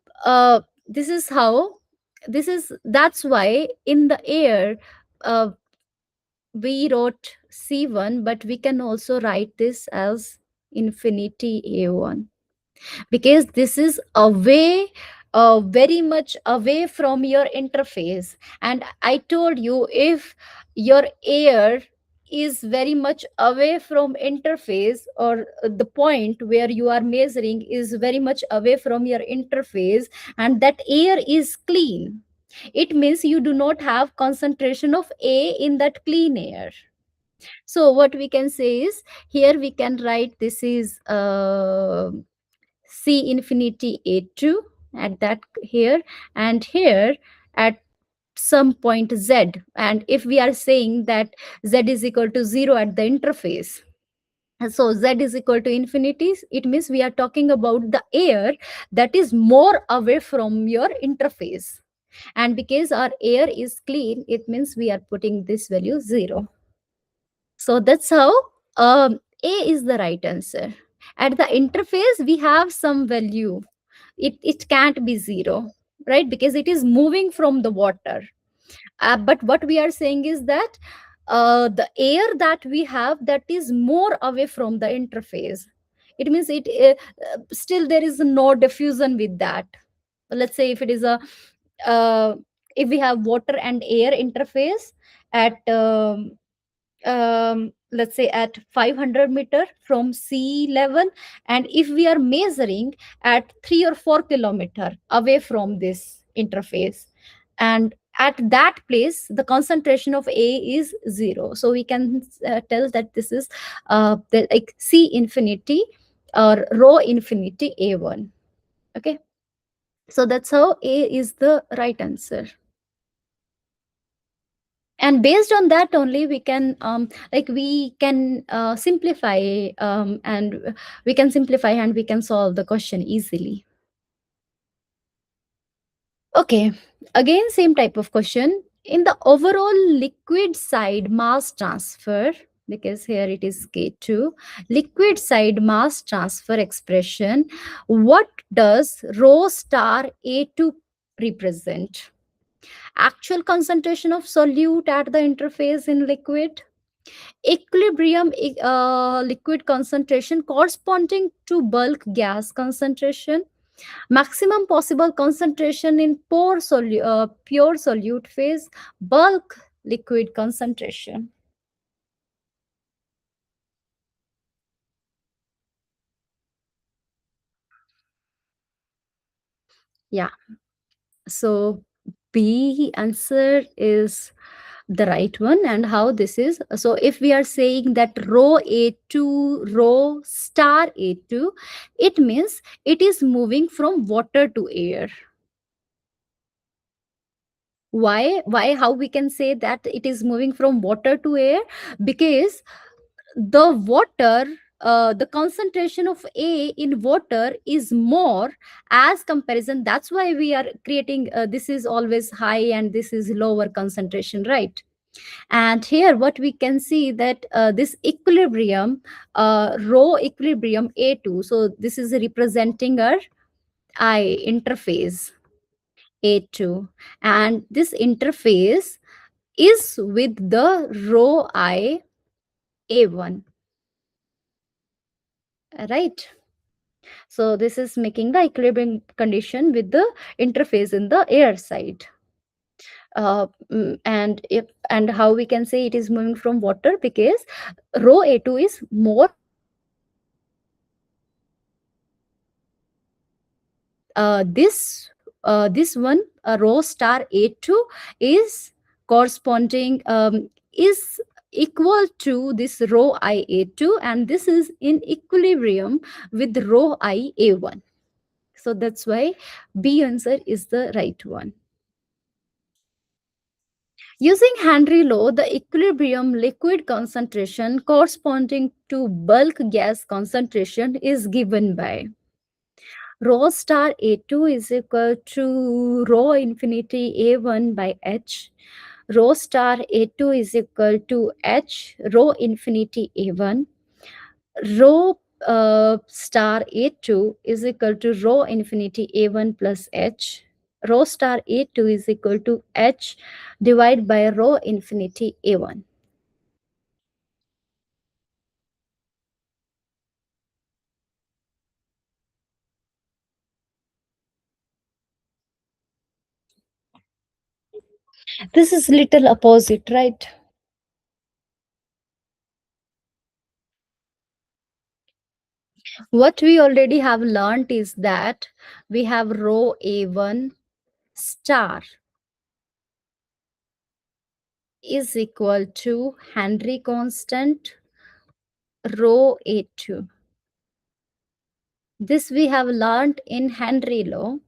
this is how, that's why in the air uh, we wrote C1, but we can also write this as infinity A1, because this is away, very much away from your interface. And I told you, if your air is very much away from interface, or the point where you are measuring is very much away from your interface, and that air is clean, it means you do not have concentration of A in that clean air. So what we can say is, here we can write this is C infinity A2, at that here, and here at some point z. And if we are saying that z is equal to 0 at the interface, so z is equal to infinity, it means we are talking about the air that is more away from your interface. And because our air is clean, it means we are putting this value 0. So that's how A is the right answer. At the interface, we have some value. It can't be 0, right? Because it is moving from the water. But what we are saying is that the air that we have, that is more away from the interface. It means still there is no diffusion with that. Let's say if it is a uh, if we have water and air interface at let's say at 500-meter from sea level, and if we are measuring at 3 or 4 kilometer away from this interface, and at that place the concentration of A is 0, so we can tell that this is like C infinity or rho infinity A1. Okay, so that's how A is the right answer. And based on that only we can like we can simplify and we can simplify and we can solve the question easily. Okay, again same type of question. In the overall liquid side mass transfer, because here it is K2, liquid side mass transfer expression, what does rho star A2 represent? Actual concentration of solute at the interface in liquid, equilibrium liquid concentration corresponding to bulk gas concentration, maximum possible concentration in pure solute phase, bulk liquid concentration. Yeah, so B answer is the right one. And how this is, so if we are saying that rho A2, rho star A2, it means it is moving from water to air. Why how we can say that it is moving from water to air? Because the water, the concentration of A in water is more as comparison. That's why we are creating this is always high and this is lower concentration, right? And here what we can see that this equilibrium, rho equilibrium A2, so this is representing our I interface A2, and this interface is with the rho I A1, right? So this is making the equilibrium condition with the interface in the air side. And if and how we can say it is moving from water, because rho A2 is more this one, rho star A2 is corresponding is equal to this rho I A2, and this is in equilibrium with rho I A1. So that's why B answer is the right one. Using Henry law, the equilibrium liquid concentration corresponding to bulk gas concentration is given by rho star A2 is equal to rho infinity A1 by H. Rho star A2 is equal to H rho infinity A1. Rho star A2 is equal to rho infinity A1 plus H. Rho star A2 is equal to H divided by rho infinity A1. This is little opposite, right? What we already have learned is that we have rho A1 star is equal to Henry constant rho A2. This we have learned in Henry law.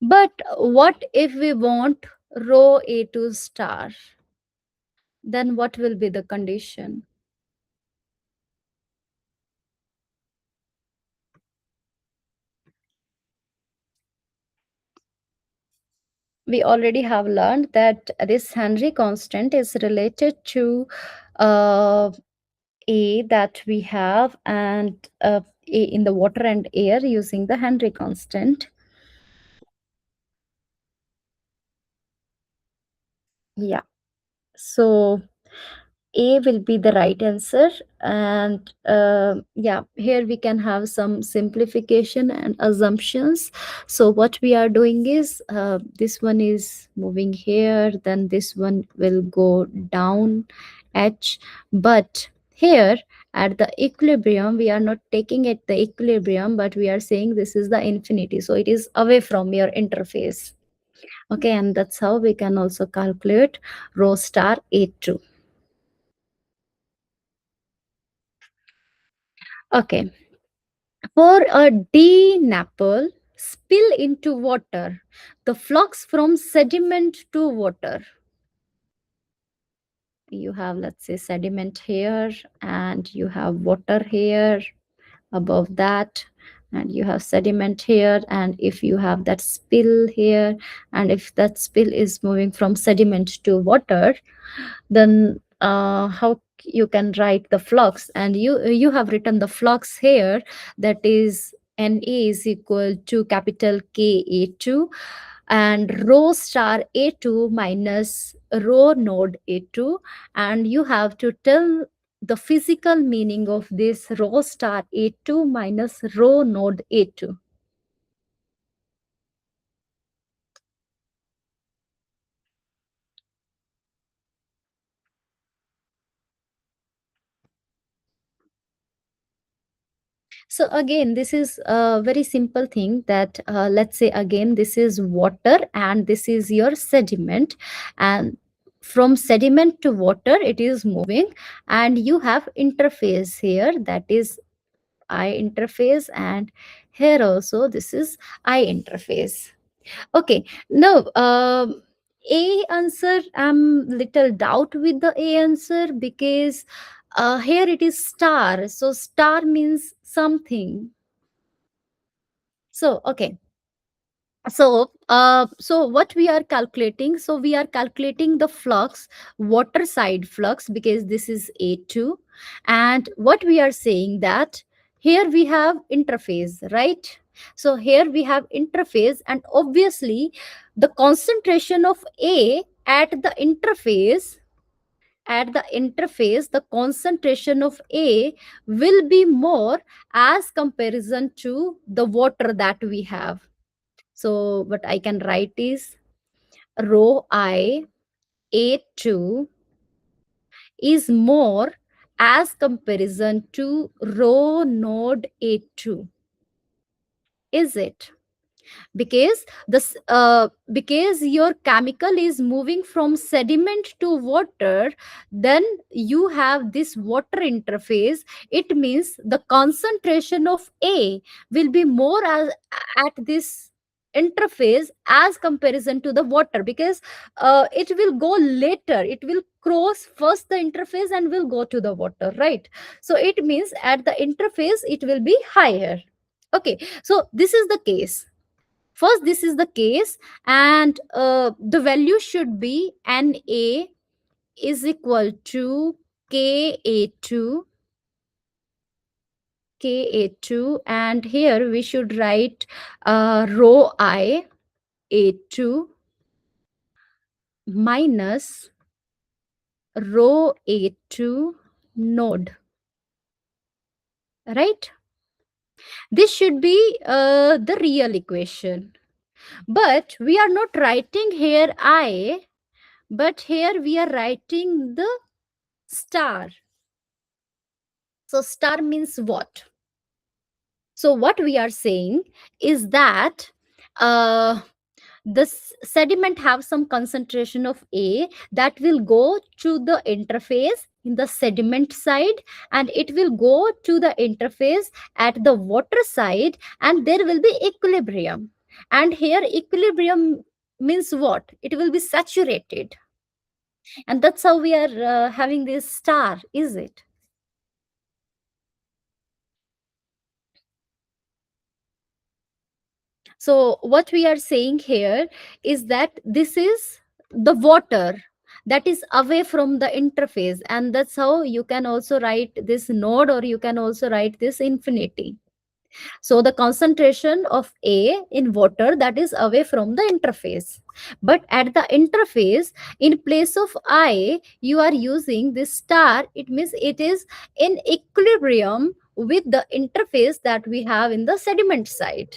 But what if we want rho A2 star? Then what will be the condition? We already have learned that this Henry constant is related to uh, A that we have, and A in the water and air using the Henry constant. Yeah. So A will be the right answer. And yeah, here we can have some simplification and assumptions. So, what we are doing is this one is moving here, then this one will go down H. But here at the equilibrium, we are not taking it the equilibrium, but we are saying this is the infinity. So, it is away from your interface. Okay, and that's how we can also calculate rho star A2. Okay, for a DNAPL spill into water, the flux from sediment to water. You have, let's say, sediment here, and you have water here above that, and you have sediment here. And if you have that spill here, and if that spill is moving from sediment to water, then how you can write the flux? And you have written the flux here, that is Na is equal to capital K A2 and rho star A2 minus rho node A2. And you have to tell the physical meaning of this rho star A2 minus rho node A2. So again, this is a very simple thing that let's say again, this is water and this is your sediment, and from sediment to water it is moving, and you have interface here, that is I interface, and here also this is I interface. Okay, no, A answer, I'm little doubt with the A answer, because here it is star. So star means something. So okay. So what we are calculating? So we are calculating the flux, water side flux, because this is A2. And what we are saying that here we have interface, right? So here we have interface, and obviously the concentration of A at the interface, the concentration of A will be more as comparison to the water that we have. So what I can write is rho I A2 is more as comparison to rho node A2. Is it? Because your chemical is moving from sediment to water, then you have this water interface. It means the concentration of A will be more at this interface as comparison to the water, because it will go later, it will cross first the interface and will go to the water, right? So it means at the interface it will be higher. Okay, so this is the case. First, this is the case, and the value should be Na is equal to Ka2, Ka2, and here we should write rho I A2 minus rho A2 node, right? This should be the real equation. But we are not writing here I, but here we are writing the star. So star means what? So what we are saying is that this sediment have some concentration of A that will go to the interface in the sediment side, and it will go to the interface at the water side, and there will be equilibrium. And here equilibrium means what? It will be saturated. And that's how we are having this star, is it? So what we are saying here is that this is the water that is away from the interface, and that's how you can also write this node, or you can also write this infinity. So the concentration of A in water that is away from the interface. But at the interface, in place of I, you are using this star. It means it is in equilibrium with the interface that we have in the sediment side.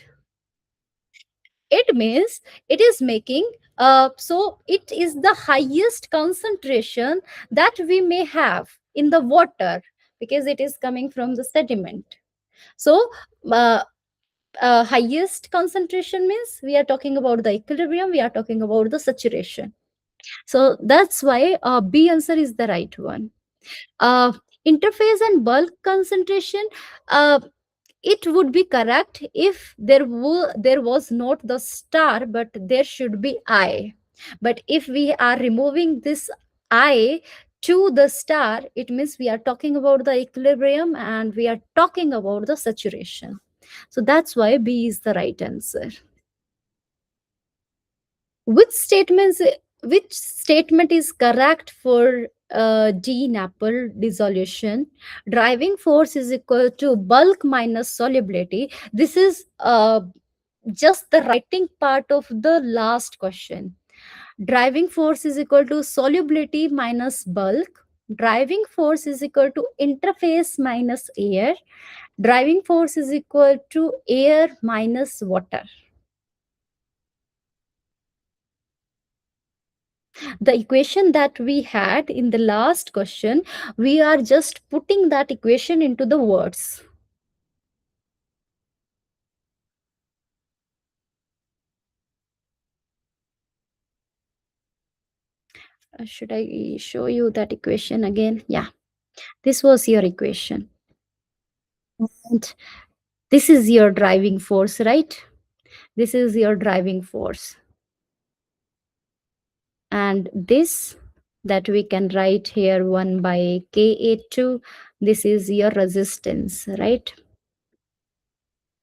It means it is making, so it is the highest concentration that we may have in the water, because it is coming from the sediment. So uh, highest concentration means we are talking about the equilibrium, we are talking about the saturation. So that's why B answer is the right one. uh, Interface and bulk concentration, uh, it would be correct if there was not the star, but there should be I. But if we are removing this I to the star, it means we are talking about the equilibrium and we are talking about the saturation. So that's why B is the right answer. Which statements which statement is correct for D Napper dissolution? Driving force is equal to bulk minus solubility. This is just the writing part of the last question. Driving force is equal to solubility minus bulk. Driving force is equal to interface minus air. Driving force is equal to air minus water. The equation that we had in the last question, we are just putting that equation into the words. Should I show you that equation again? Yeah, this was your equation. And this is your driving force, right? This is your driving force. And this that we can write here 1 by Ka2, this is your resistance, right?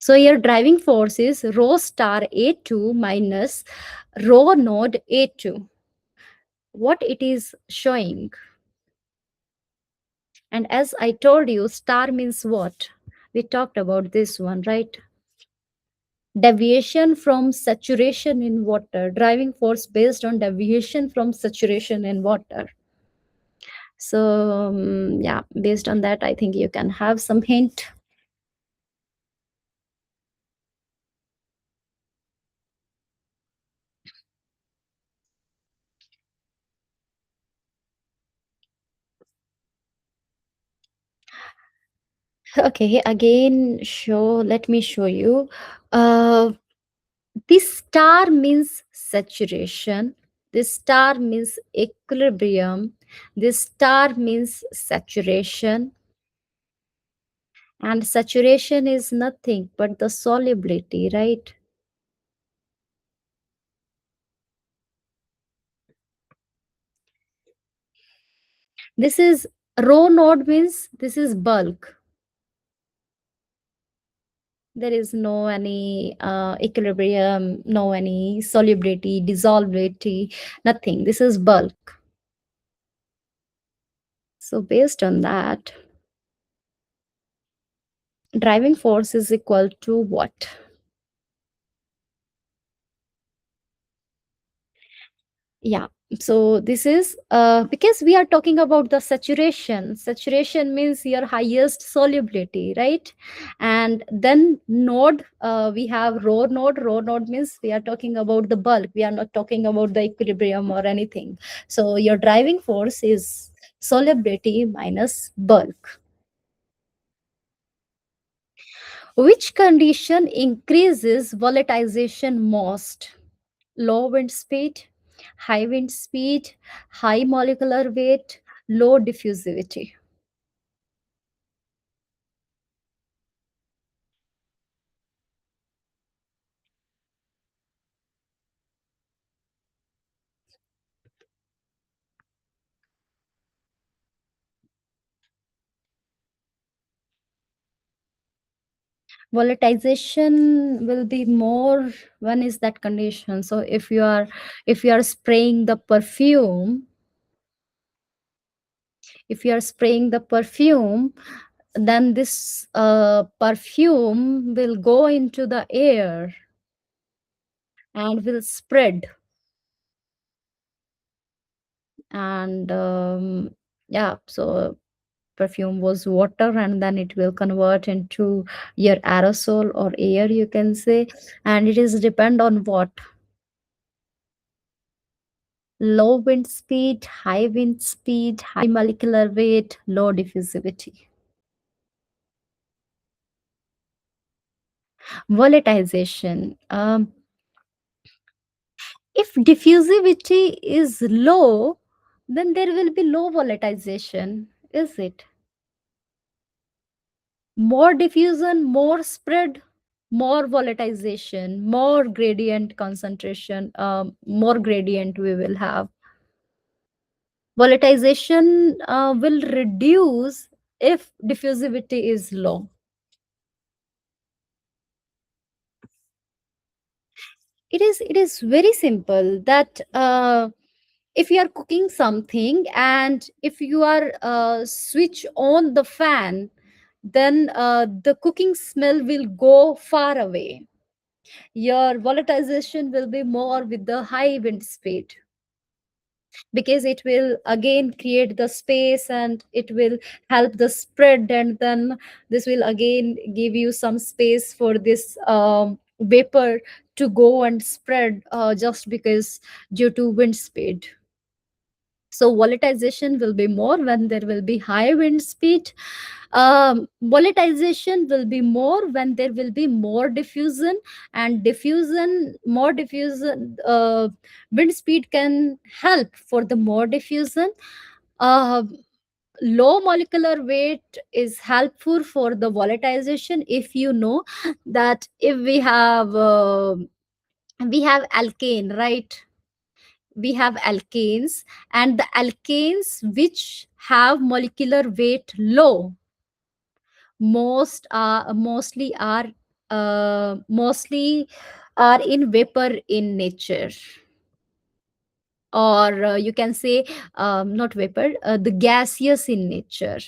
So your driving force is rho star A2 minus rho node A2. What it is showing? And as I told you, star means what? We talked about this one, right? Deviation from saturation in water, driving force based on deviation from saturation in water. So, yeah, based on that, I think you can have some hint. Okay, again, let me show you. Uh, this star means saturation. This star means equilibrium. This star means saturation. And saturation is nothing but the solubility, right? This is rho node means this is bulk. There is no any equilibrium, no any solubility, dissolvability, nothing. This is bulk. So based on that, driving force is equal to what? Yeah, so this is because we are talking about the saturation means your highest solubility, right? And then node, we have rho node means we are talking about the bulk, we are not talking about the equilibrium or anything. So your driving force is solubility minus bulk. Which condition increases volatilization most? Low wind speed, high wind speed, high molecular weight, low diffusivity. Volatilization will be more when is that condition. So if you are spraying the perfume, if you are spraying the perfume, then this perfume will go into the air and will spread. And yeah, so perfume was water, and then it will convert into your aerosol or air, you can say. And it is depend on what: low wind speed, high wind speed, high molecular weight, low diffusivity. Volatilization. If diffusivity is low, then there will be low volatilization, is it? More diffusion, more spread, more volatilization, more gradient concentration, more gradient we will have. Volatilization will reduce if diffusivity is low. It is very simple that if you are cooking something and if you are switch on the fan, then the cooking smell will go far away. Your volatilization will be more with the high wind speed, because it will again create the space and it will help the spread, and then this will again give you some space for this vapor to go and spread, just because due to wind speed. So volatilization will be more when there will be high wind speed. Volatilization will be more when there will be more diffusion, and diffusion, more diffusion, wind speed can help for the more diffusion. Uh, Low molecular weight is helpful for the volatilization. If you know that if we have alkane, right? We have alkanes, and the alkanes which have molecular weight low, mostly are in vapor in nature, or you can say not vapor, the gaseous in nature.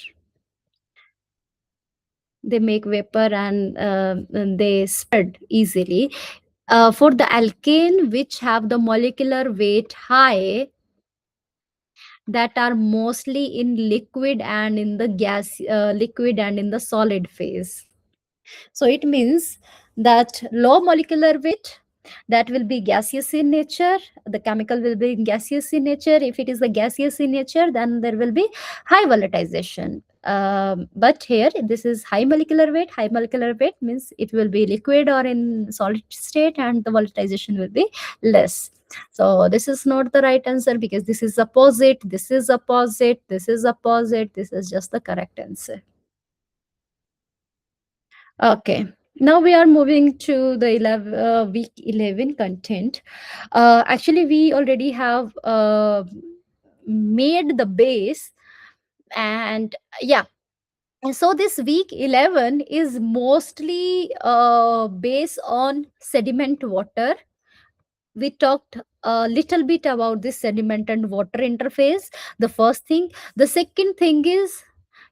They make vapor, and they spread easily. For the alkane which have the molecular weight high, that are mostly in liquid and in the liquid and in the solid phase. So it means that low molecular weight, that will be gaseous in nature. The chemical will be gaseous in nature. If it is the gaseous in nature, then there will be high volatilization. But here, this is high molecular weight. High molecular weight means it will be liquid or in solid state, and the volatilization will be less. So this is not the right answer, because this is opposite, this is opposite, this is opposite. This is just the correct answer. Okay. Now we are moving to the week 11 content. Actually, we already have made the base, and yeah. And so this week 11 is mostly based on sediment water. We talked a little bit about this sediment and water interface. The first thing. The second thing is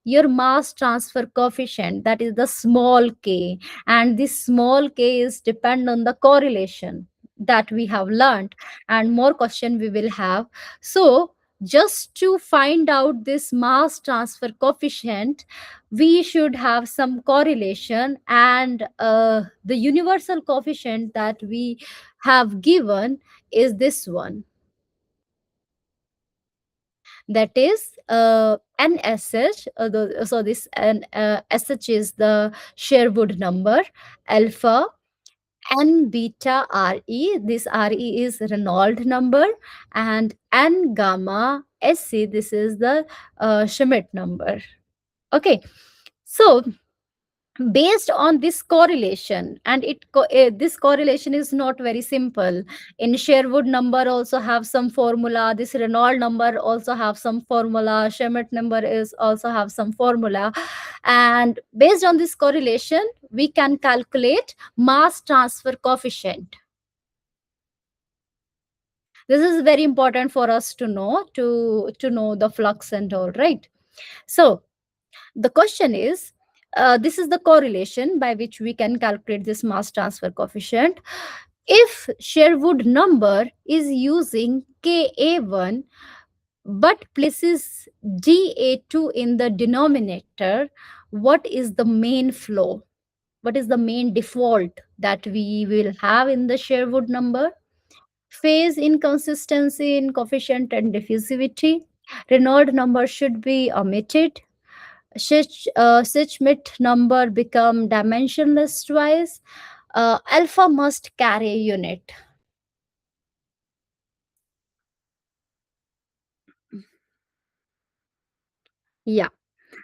your mass transfer coefficient, that is the small k, and this small k is depend on the correlation that we have learned, and more question we will have. So just to find out this mass transfer coefficient, we should have some correlation, and the universal coefficient that we have given is this one, that is NSH. So this SH is the Sherwood number. Alpha N beta Re, this Re is Reynolds number, and N gamma Sc, this is the Schmidt number. Okay, so based on this correlation, and this correlation is not very simple. In Sherwood number also have some formula, this Renault number also have some formula, Schmidt number is also have some formula, and based on this correlation we can calculate mass transfer coefficient. This is very important for us to know, to know the flux and all, right? So the question is, this is the correlation by which we can calculate this mass transfer coefficient. If Sherwood number is using Ka1 but places Da2 in the denominator, what is the main flow? What is the main default that we will have in the Sherwood number? Phase inconsistency in coefficient and diffusivity. Reynolds number should be omitted. Schmidt number become dimensionless twice. Alpha must carry a unit. Yeah.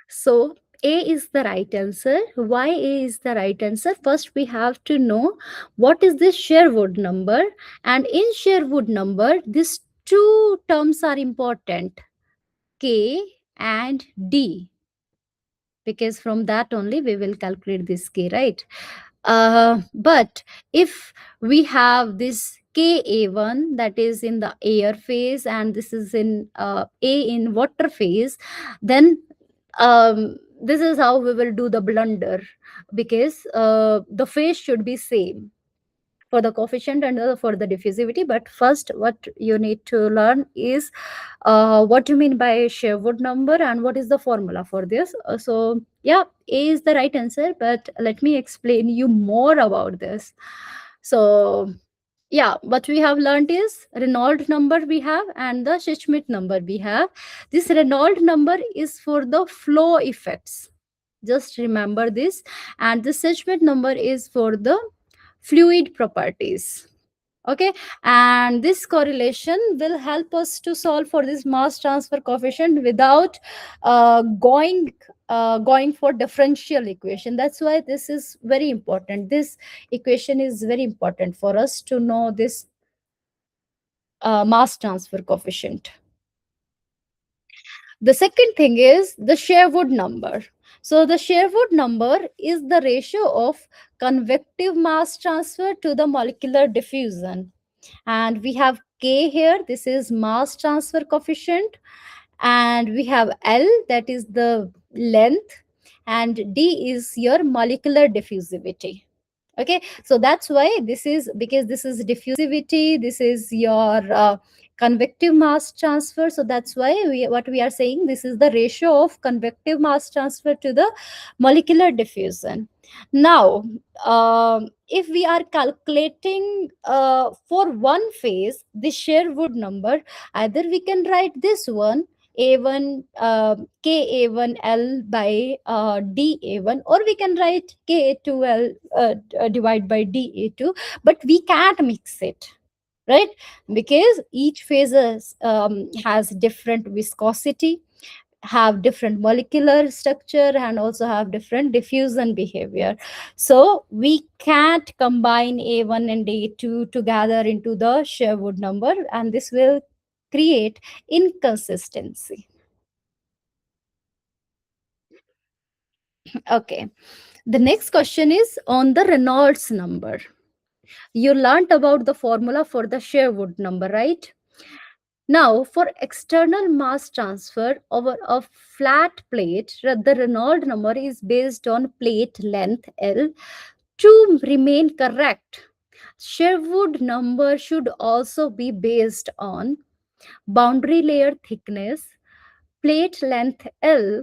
So A is the right answer. Why A is the right answer? First, we have to know what is this Sherwood number. And in Sherwood number, these two terms are important, K and D, because from that only we will calculate this K, right? But if we have this Ka1 that is in the air phase and this is in A in water phase, then this is how we will do the blunder, because the phase should be same for the coefficient and for the diffusivity. But first what you need to learn is what do you mean by Sherwood number and what is the formula for this. So yeah, A is the right answer, but let me explain you more about this. So yeah, what we have learned is Reynolds number we have and the Schmidt number we have. This Reynolds number is for the flow effects, just remember this, and the Schmidt number is for the fluid properties. Okay, and this correlation will help us to solve for this mass transfer coefficient without going for differential equation. That's why this is very important. This equation is very important for us to know this mass transfer coefficient. The second thing is the Sherwood number. So the Sherwood number is the ratio of convective mass transfer to the molecular diffusion. And we have K here, this is mass transfer coefficient. And we have L, that is the length. And D is your molecular diffusivity. Okay, so that's why this is, because this is diffusivity, this is your convective mass transfer. So that's why what we are saying, this is the ratio of convective mass transfer to the molecular diffusion. Now if we are calculating for one phase the Sherwood number, either we can write this one a1 Ka1L by Da1, or we can write Ka2L divide by Da2, but we can't mix it, right? Because each phases has different viscosity, have different molecular structure, and also have different diffusion behavior. So we can't combine A1 and A2 together into the Sherwood number, and this will create inconsistency. Okay, the next question is on the Reynolds number. You learned about the formula for the Sherwood number, right? Now, for external mass transfer over a flat plate, the Reynolds number is based on plate length L. To remain correct, Sherwood number should also be based on boundary layer thickness, plate length L,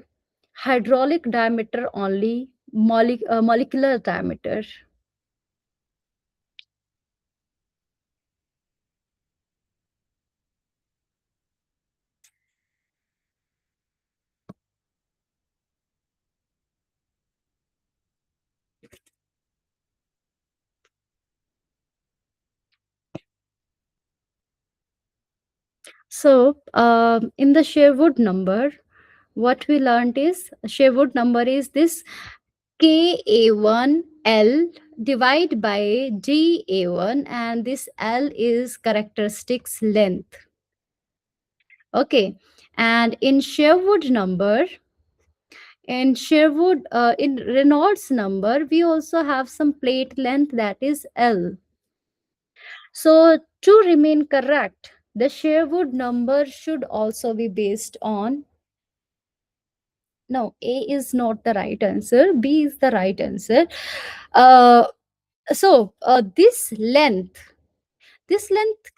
hydraulic diameter only, molecular diameter. So, in the Sherwood number, what we learned is Sherwood number is this Ka1L divide by Da1, and this L is characteristics length. Okay, and in Reynolds number, we also have some plate length, that is L. So to remain correct, the Sherwood number should also be based on, no, A is not the right answer, B is the right answer. Uh, this length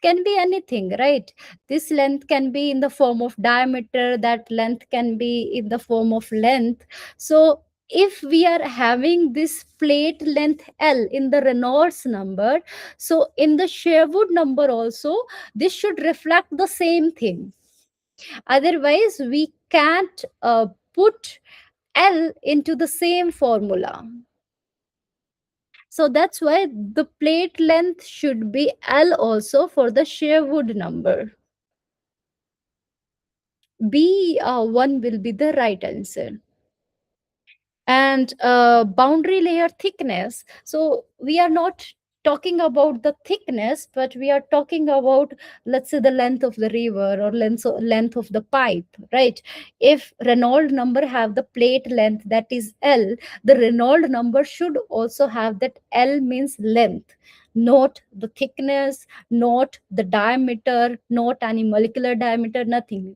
can be anything, right? This length can be in the form of diameter, that length can be in the form of length. So if we are having this plate length L in the Reynolds number, so in the Sherwood number also, this should reflect the same thing. Otherwise we can't put L into the same formula. So that's why the plate length should be L also for the Sherwood number. B1 will be the right answer. And boundary layer thickness. So we are not talking about the thickness, but we are talking about, let's say, the length of the river or length of the pipe, right? If Reynolds number have the plate length, that is L, the Reynolds number should also have that L means length, not the thickness, not the diameter, not any molecular diameter, nothing.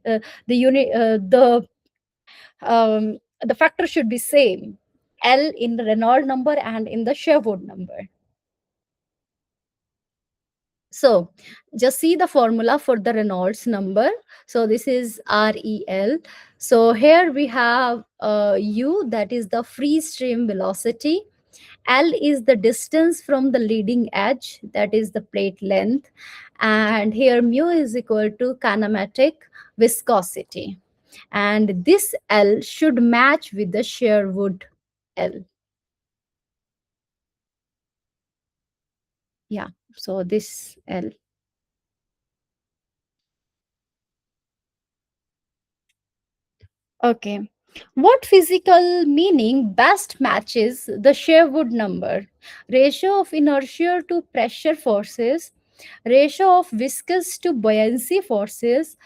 The factor should be same, L in the Reynolds number and in the Sherwood number. So just see the formula for the Reynolds number. So this is REL. So here we have U, that is the free stream velocity. L is the distance from the leading edge, that is the plate length. And here mu is equal to kinematic viscosity. And this L should match with the Sherwood L. Yeah, so this L. Okay. What physical meaning best matches the Sherwood number? Ratio of inertia to pressure forces, ratio of viscous to buoyancy forces,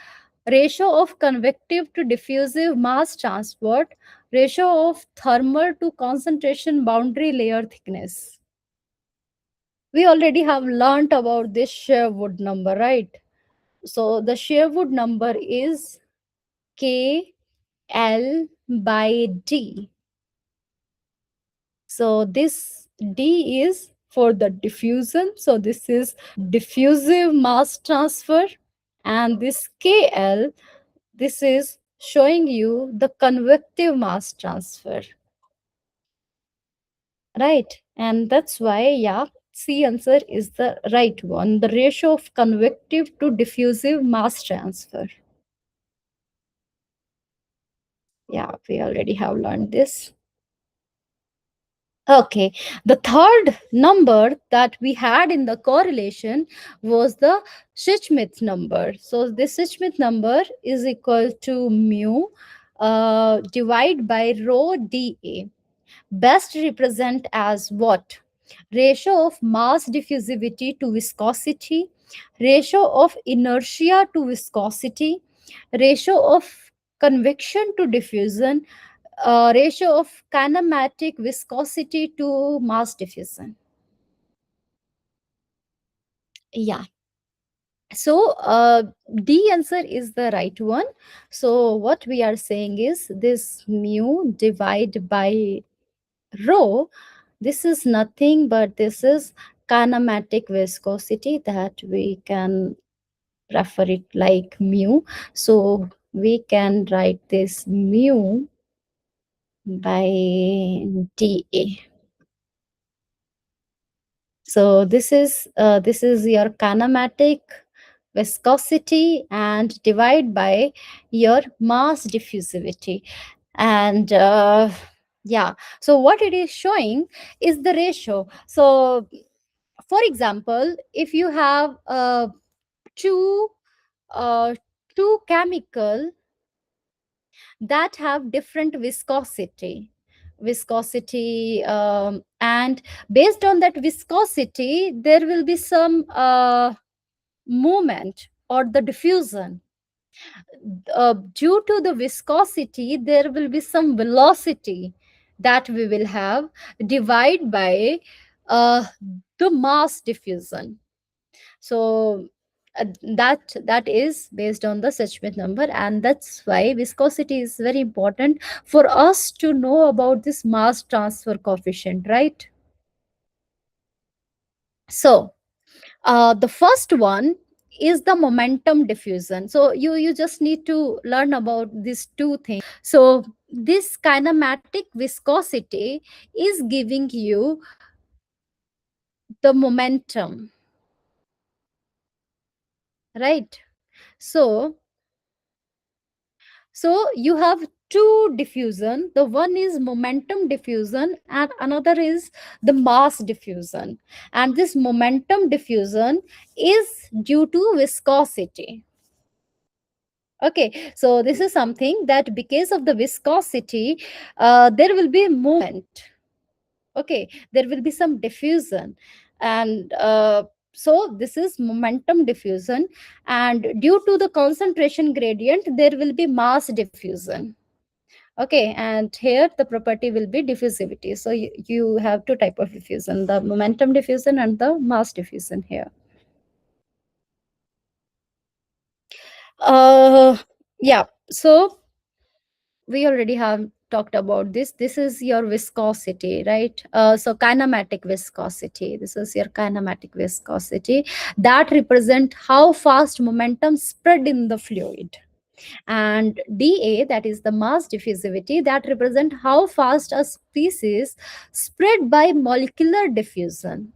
ratio of convective to diffusive mass transport, ratio of thermal to concentration boundary layer thickness. We already have learnt about this Sherwood number, right? So the Sherwood number is K L by D. So this D is for the diffusion. So this is diffusive mass transfer. And this KL, this is showing you the convective mass transfer. Right. And that's why, yeah, C answer is the right one. The ratio of convective to diffusive mass transfer. Yeah, we already have learned this. Okay, the third number that we had in the correlation was the Schmidt number. So this Schmidt number is equal to mu divide by rho dA. Best represent as what? Ratio of mass diffusivity to viscosity, ratio of inertia to viscosity, ratio of convection to diffusion, ratio of kinematic viscosity to mass diffusion. Yeah. So D answer is the right one. So what we are saying is this mu divide by rho, this is nothing but this is kinematic viscosity, that we can refer it like mu. So we can write this mu by dA. So this is your kinematic viscosity and divide by your mass diffusivity. And yeah, so what it is showing is the ratio. So for example, if you have two uh, chemical that have different viscosity, viscosity, and based on that viscosity there will be some movement or the diffusion. Due to the viscosity there will be some velocity that we will have, divide by uh, the mass diffusion. So that is based on the Sedgwick number, and that's why viscosity is very important for us to know about this mass transfer coefficient, right? So the first one is the momentum diffusion. So you just need to learn about these two things. So this kinematic viscosity is giving you the momentum, right? So you have two diffusion. The one is momentum diffusion and another is the mass diffusion. And this momentum diffusion is due to viscosity. Okay, so this is something that because of the viscosity, there will be movement. Okay, there will be some diffusion, and so this is momentum diffusion. And due to the concentration gradient, there will be mass diffusion. Okay, and here the property will be diffusivity. So you have two type of diffusion: the momentum diffusion and the mass diffusion here. Uh, yeah. So we already have talked about this. This is your viscosity, right? So kinematic viscosity, this is your kinematic viscosity that represent how fast momentum spread in the fluid. And dA, that is the mass diffusivity, that represent how fast a species spread by molecular diffusion.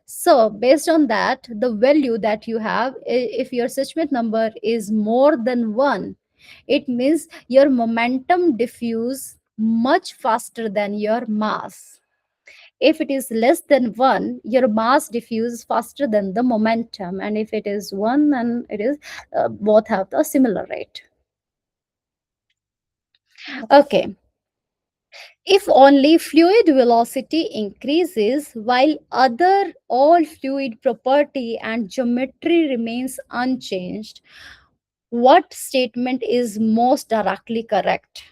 So based on that, the value that you have, if your Sedgwick number is more than 1, it means your momentum diffuse much faster than your mass. If it is less than 1, your mass diffuse faster than the momentum, and if it is 1, then it is both have the similar rate. Okay, if only fluid velocity increases while other all fluid property and geometry remains unchanged, what statement is most directly correct?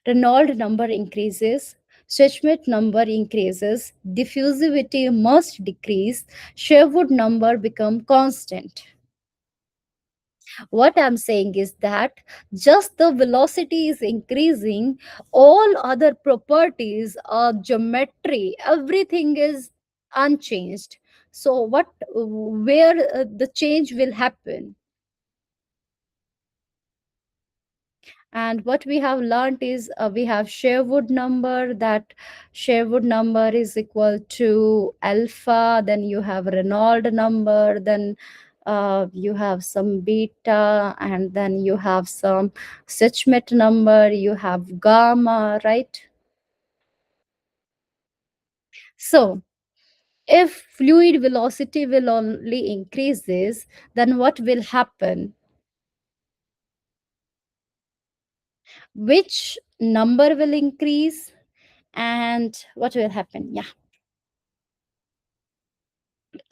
Reynolds number increases, Sedgwick number increases, diffusivity must decrease, Sherwood number become constant. What I'm saying is that just the velocity is increasing, all other properties, geometry, everything is unchanged. So where the change will happen? And what we have learned is we have Sherwood number, that Sherwood number is equal to alpha, then you have Reynolds number, then you have some beta, and then you have some Sedgwick number, you have gamma, right? So if fluid velocity will only increases, then what will happen? Which number will increase and what will happen? Yeah.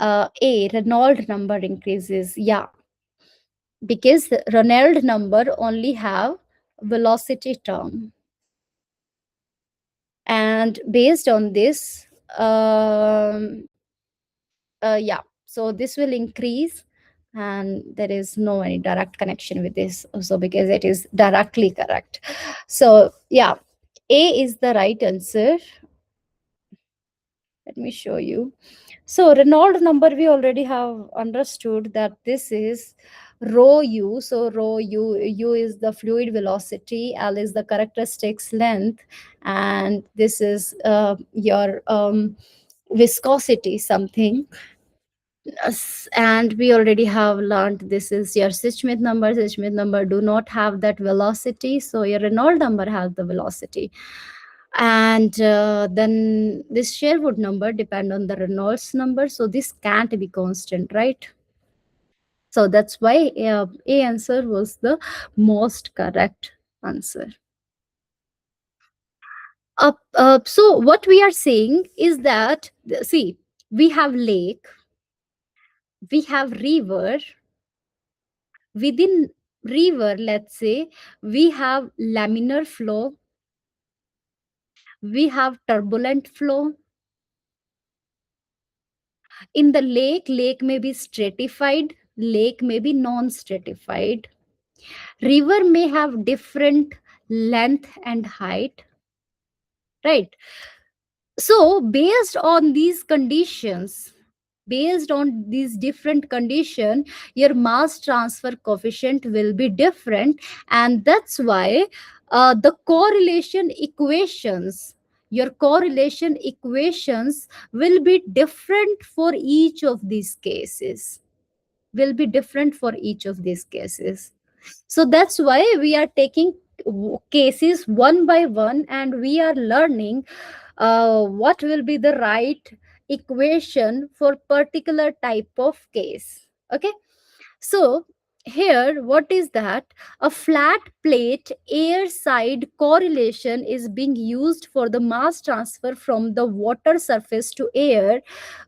A Reynolds number increases. Yeah, because the Reynolds number only have velocity term, and based on this, yeah, so this will increase, and there is no any direct connection with this. So because it is directly correct, so yeah, A is the right answer. Let me show you. So Reynolds number, we already have understood that this is rho u. So rho u is the fluid velocity, L is the characteristics length, and this is your viscosity something. And we already have learned this is your Sedgwick number. Sedgwick number do not have that velocity, so your Reynolds number has the velocity. And then this Sherwood number depend on the Reynolds number, so this can't be constant, right? So that's why A answer was the most correct answer. So what we are saying is that, see, we have lake, we have river. Within river, let's say, we have laminar flow, we have turbulent flow. In the lake, lake may be stratified, lake may be non-stratified. River may have different length and height, right? So based on these different condition, your mass transfer coefficient will be different, and that's why the correlation equations, your correlation equations will be different for each of these cases, will be different for each of these cases. So that's why we are taking cases one by one, and we are learning what will be the right equation for particular type of case. Okay, so here what is that, a flat plate air side correlation is being used for the mass transfer from the water surface to air,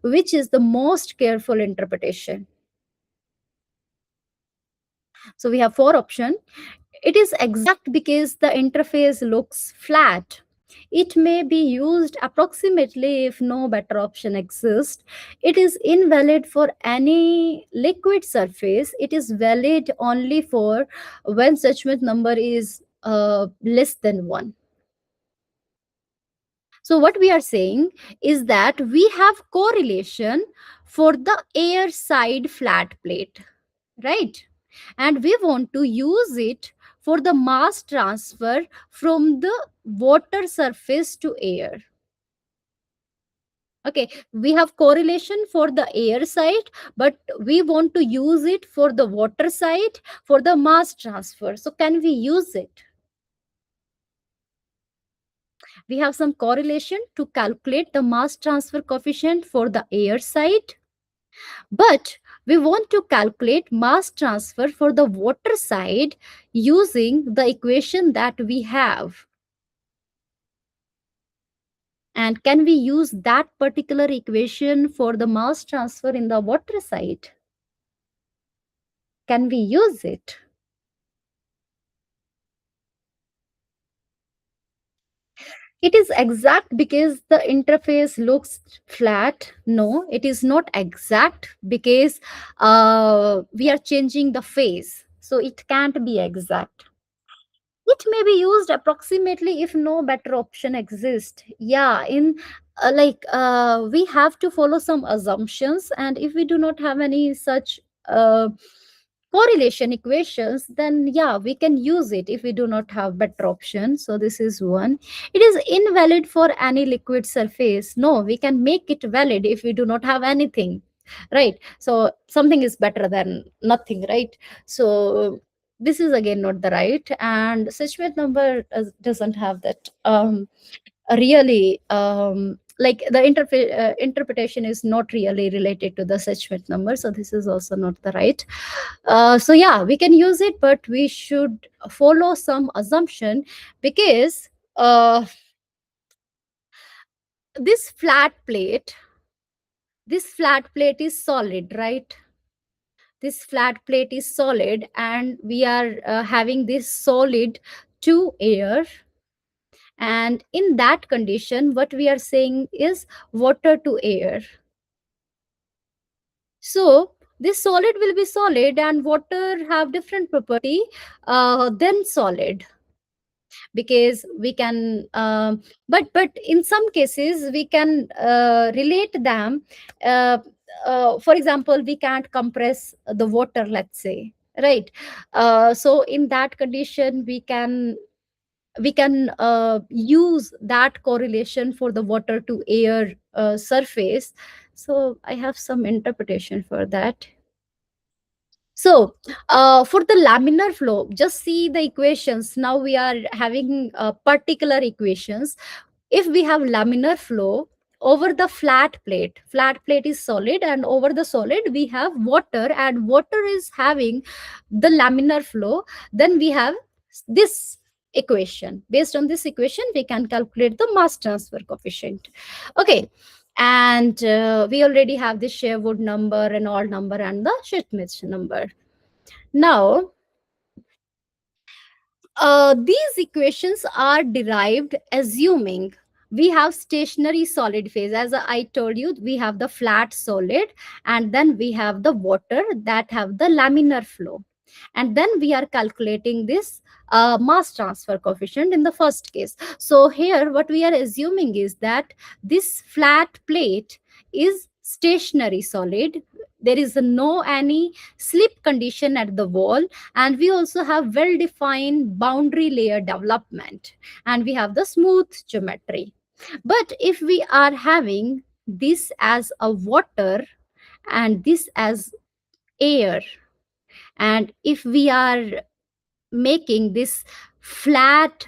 which is the most careful interpretation. So we have four options. It is exact because the interface looks flat. It may be used approximately if no better option exists. It is invalid for any liquid surface. It is valid only for when Sedgwick number is less than 1. So what we are saying is that we have correlation for the air side flat plate, right? And we want to use it for the mass transfer from the water surface to air. Okay, we have correlation for the air side, but we want to use it for the water side for the mass transfer. So can we use it? We have some correlation to calculate the mass transfer coefficient for the air side, but we want to calculate mass transfer for the water side using the equation that we have. And can we use that particular equation for the mass transfer in the water side? Can we use it? It is exact because the interface looks flat. No, it is not exact because we are changing the phase. So it can't be exact. It may be used approximately if no better option exists. Yeah, in we have to follow some assumptions, and if we do not have any such correlation equations, then yeah, we can use it if we do not have better option. So this is one. It is invalid for any liquid surface. No, we can make it valid if we do not have anything, right? So something is better than nothing, right? So this is again not the right, and Sedgwick number doesn't have that really like the interpretation is not really related to the Sedgwick number, so this is also not the right. So yeah, we can use it, but we should follow some assumption because this flat plate, this flat plate is solid, right? This flat plate is solid, and we are having this solid to air, and in that condition what we are saying is water to air. So this solid will be solid and water have different property than solid, because we can but in some cases we can relate them. uh, for example, we can't compress the water, let's say, right? So in that condition we can use that correlation for the water to air surface. So I have some interpretation for that. So for the laminar flow, just see the equations. Now we are having particular equations. If we have laminar flow over the flat plate is solid, and over the solid we have water, and water is having the laminar flow, then we have this equation. Based on this equation, we can calculate the mass transfer coefficient. Okay. And we already have the Sherwood number, Reynolds number, and the Schmidt number. Now, these equations are derived assuming we have stationary solid phase. As I told you, we have the flat solid, and then we have the water that have the laminar flow. And then we are calculating this mass transfer coefficient in the first case. So here what we are assuming is that this flat plate is stationary solid. There is no any slip condition at the wall, and we also have well defined boundary layer development, and we have the smooth geometry. But if we are having this as a water and this as air, and if we are making this flat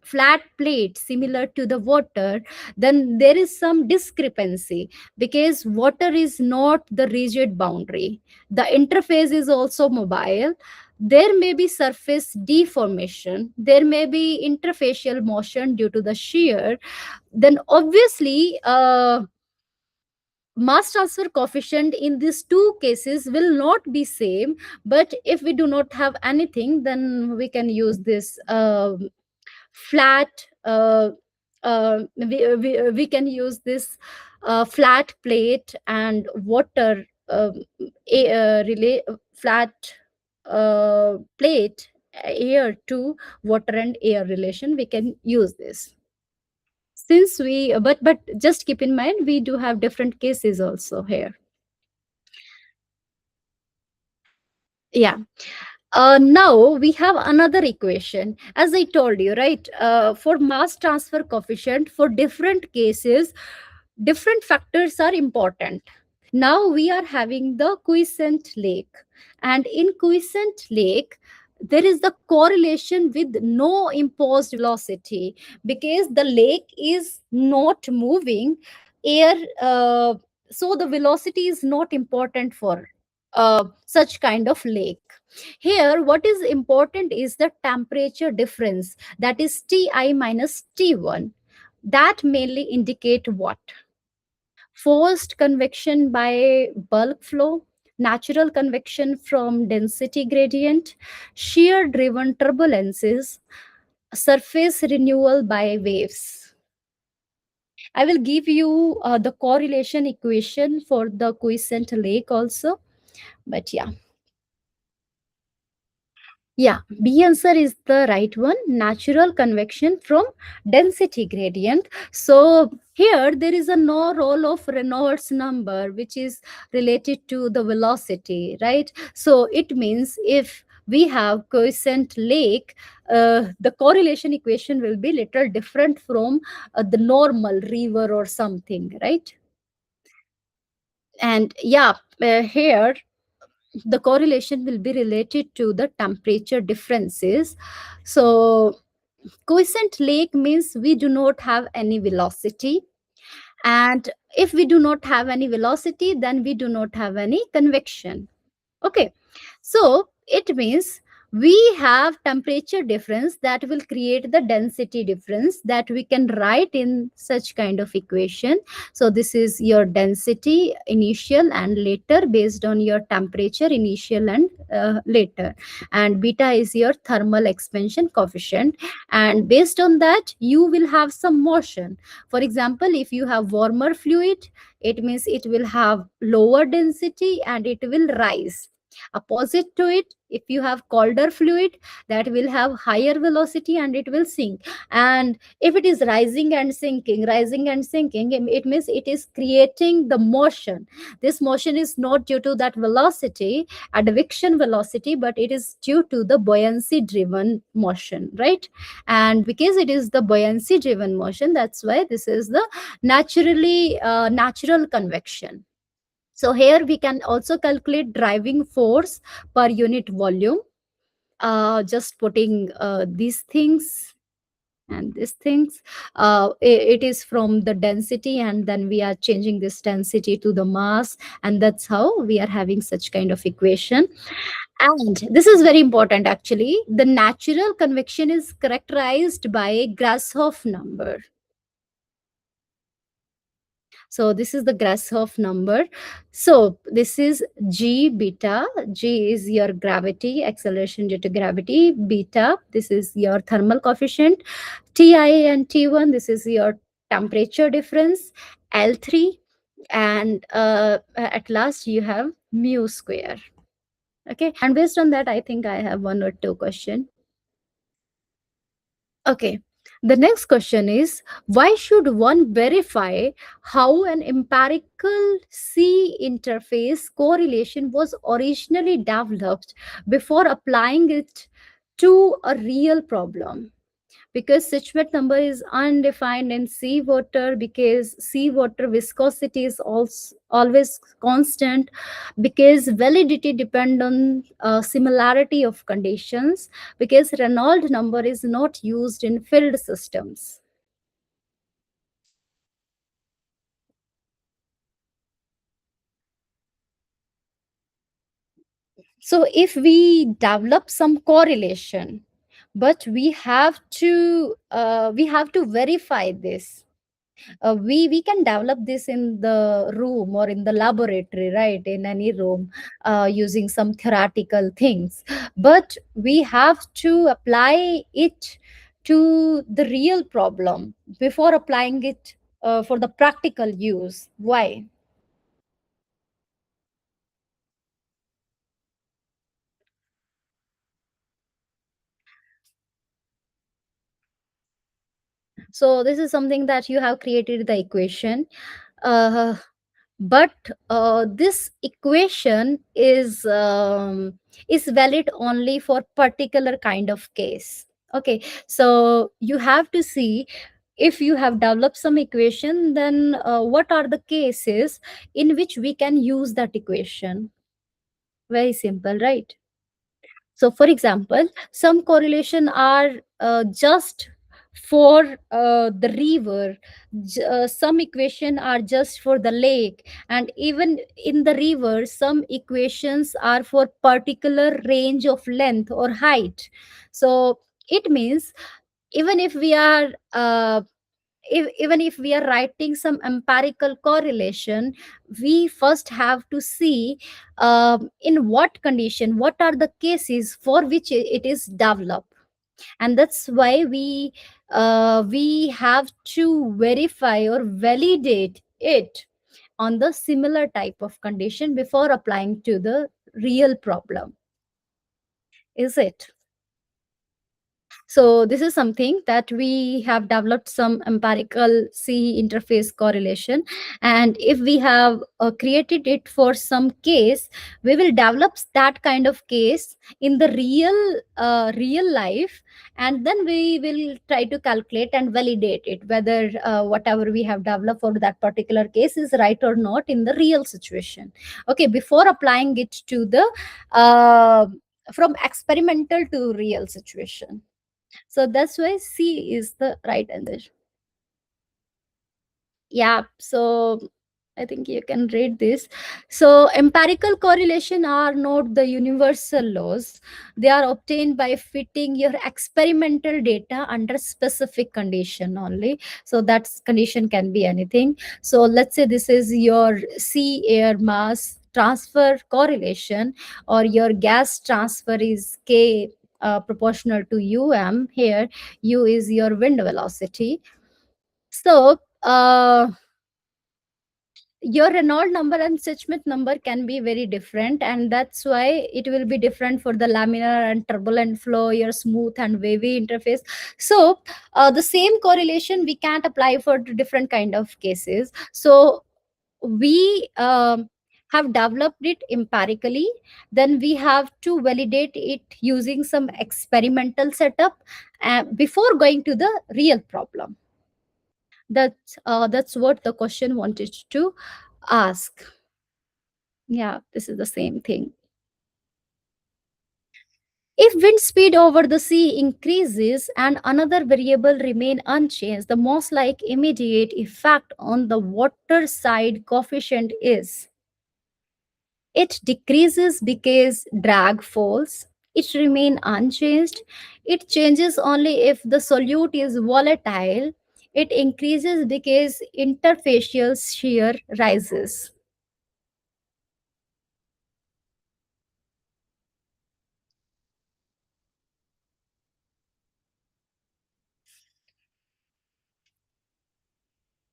flat plate similar to the water, then there is some discrepancy, because water is not the rigid boundary. The interface is also mobile. There may be surface deformation, there may be interfacial motion due to the shear. Then obviously mass transfer coefficient in these two cases will not be same. But if we do not have anything, then we can use this flat we can use this flat plate and water relay flat plate air to water and air relation. We can use this, since we but just keep in mind we do have different cases also here. Yeah. Now we have another equation. As I told you, right? For mass transfer coefficient, for different cases, different factors are important. Now we are having the quiescent lake, and in quiescent lake, there is the correlation with no imposed velocity, because the lake is not moving air. So the velocity is not important for such kind of lake. Here, what is important is the temperature difference, that is Ti minus T1. That mainly indicate what? Forced convection by bulk flow, natural convection from density gradient, shear driven turbulences, surface renewal by waves. I will give you the correlation equation for the quiescent lake also. But yeah. Yeah, B answer is the right one. Natural convection from density gradient. So here there is a no role of Reynolds number, which is related to the velocity, right? So it means if we have quiescent lake, the correlation equation will be little different from the normal river or something, right? And yeah, here the correlation will be related to the temperature differences. So quiescent lake means we do not have any velocity, and if we do not have any velocity, then we do not have any convection. Okay, so it means we have temperature difference that will create the density difference that we can write in such kind of equation. So this is your density initial and later based on your temperature initial and later, and beta is your thermal expansion coefficient, and based on that you will have some motion. For example, if you have warmer fluid, it means it will have lower density and it will rise. Opposite to it, if you have colder fluid, that will have higher velocity and it will sink. And if it is rising and sinking, it means it is creating the motion. This motion is not due to that velocity, advection velocity, but it is due to the buoyancy driven motion, right? And because it is the buoyancy driven motion, that's why this is the natural convection. So here we can also calculate driving force per unit volume. Just putting these things. And these things, it is from the density, and then we are changing this density to the mass, and that's how we are having such kind of equation. And this is very important actually. The natural convection is characterized by Grashof number. So this is the Grashof number. So this is G beta. G is your gravity, acceleration due to gravity. Beta, this is your thermal coefficient. Ti and T1, this is your temperature difference. L3, and at last you have mu square. Okay, and based on that, I think I have one or two question. Okay. The next question is, why should one verify how an empirical C interface correlation was originally developed before applying it to a real problem? Because Sediment number is undefined in seawater, because seawater viscosity is also always constant, because validity depend on similarity of conditions, because Reynolds number is not used in filled systems. So if we develop some correlation, but we have to verify this. We can develop this in the room or in the laboratory, right, in any room, using some theoretical things, but we have to apply it to the real problem before applying it for the practical use. Why? So this is something that you have created the equation, uh, but this equation is valid only for particular kind of case. Okay, so you have to see, if you have developed some equation, then what are the cases in which we can use that equation? Very simple, right? So, for example, some correlation are just for the river, some equation are just for the lake, and even in the river, some equations are for particular range of length or height. So it means, even if we are even if we are writing some empirical correlation, we first have to see in what condition, what are the cases for which it is developed. And that's why we have to verify or validate it on the similar type of condition before applying to the real problem, is it? So this is something that we have developed some empirical C interface correlation. And if we have created it for some case, we will develop that kind of case in the real life, and then we will try to calculate and validate it whether whatever we have developed for that particular case is right or not in the real situation. Okay, before applying it to the uh, from experimental to real situation. So that's why C is the right answer. Yeah, so I think you can read this. So empirical correlation are not the universal laws. They are obtained by fitting your experimental data under specific condition only. So that condition can be anything. So let's say this is your sea air mass transfer correlation, or your gas transfer is K proportional to UM. Here U is your wind velocity. So your Renault number and Sediment number can be very different, and that's why it will be different for the laminar and turbulent flow, your smooth and wavy interface. So the same correlation we can't apply for the different kind of cases. So we have developed it empirically, then we have to validate it using some experimental setup before going to the real problem. That's what the question wanted to ask. Yeah, this is the same thing. If wind speed over the sea increases and another variable remain unchanged, the most like immediate effect on the water side coefficient is it decreases because drag falls, it remain unchanged, it changes only if the solute is volatile, it increases because interfacial shear rises.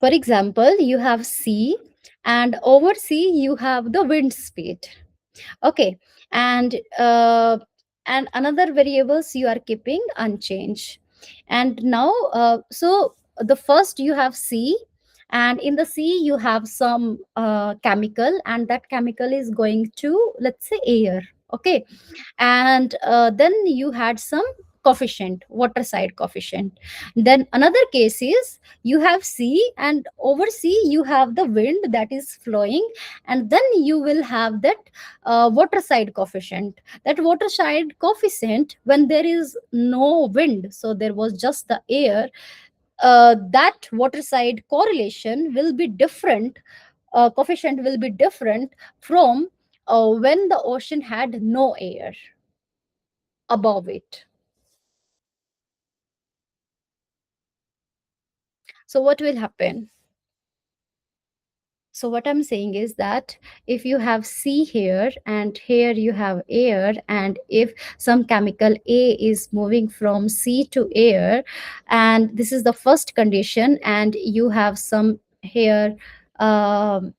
For example, you have sea, and over sea you have the wind speed. Okay, and another variables you are keeping unchanged. And now, so the first you have sea, and in the sea you have some chemical, and that chemical is going to, let's say, air. Okay, and then you had some coefficient, water side coefficient. Then another case is you have sea, and over sea you have the wind that is flowing, and then you will have that water side coefficient. That water side coefficient, when there is no wind, so there was just the air, that water side correlation will be different, coefficient will be different from when the ocean had no air above it. So what will happen? So what I'm saying is that if you have C here and here you have air, and if some chemical A is moving from C to air, and this is the first condition, and you have some here um,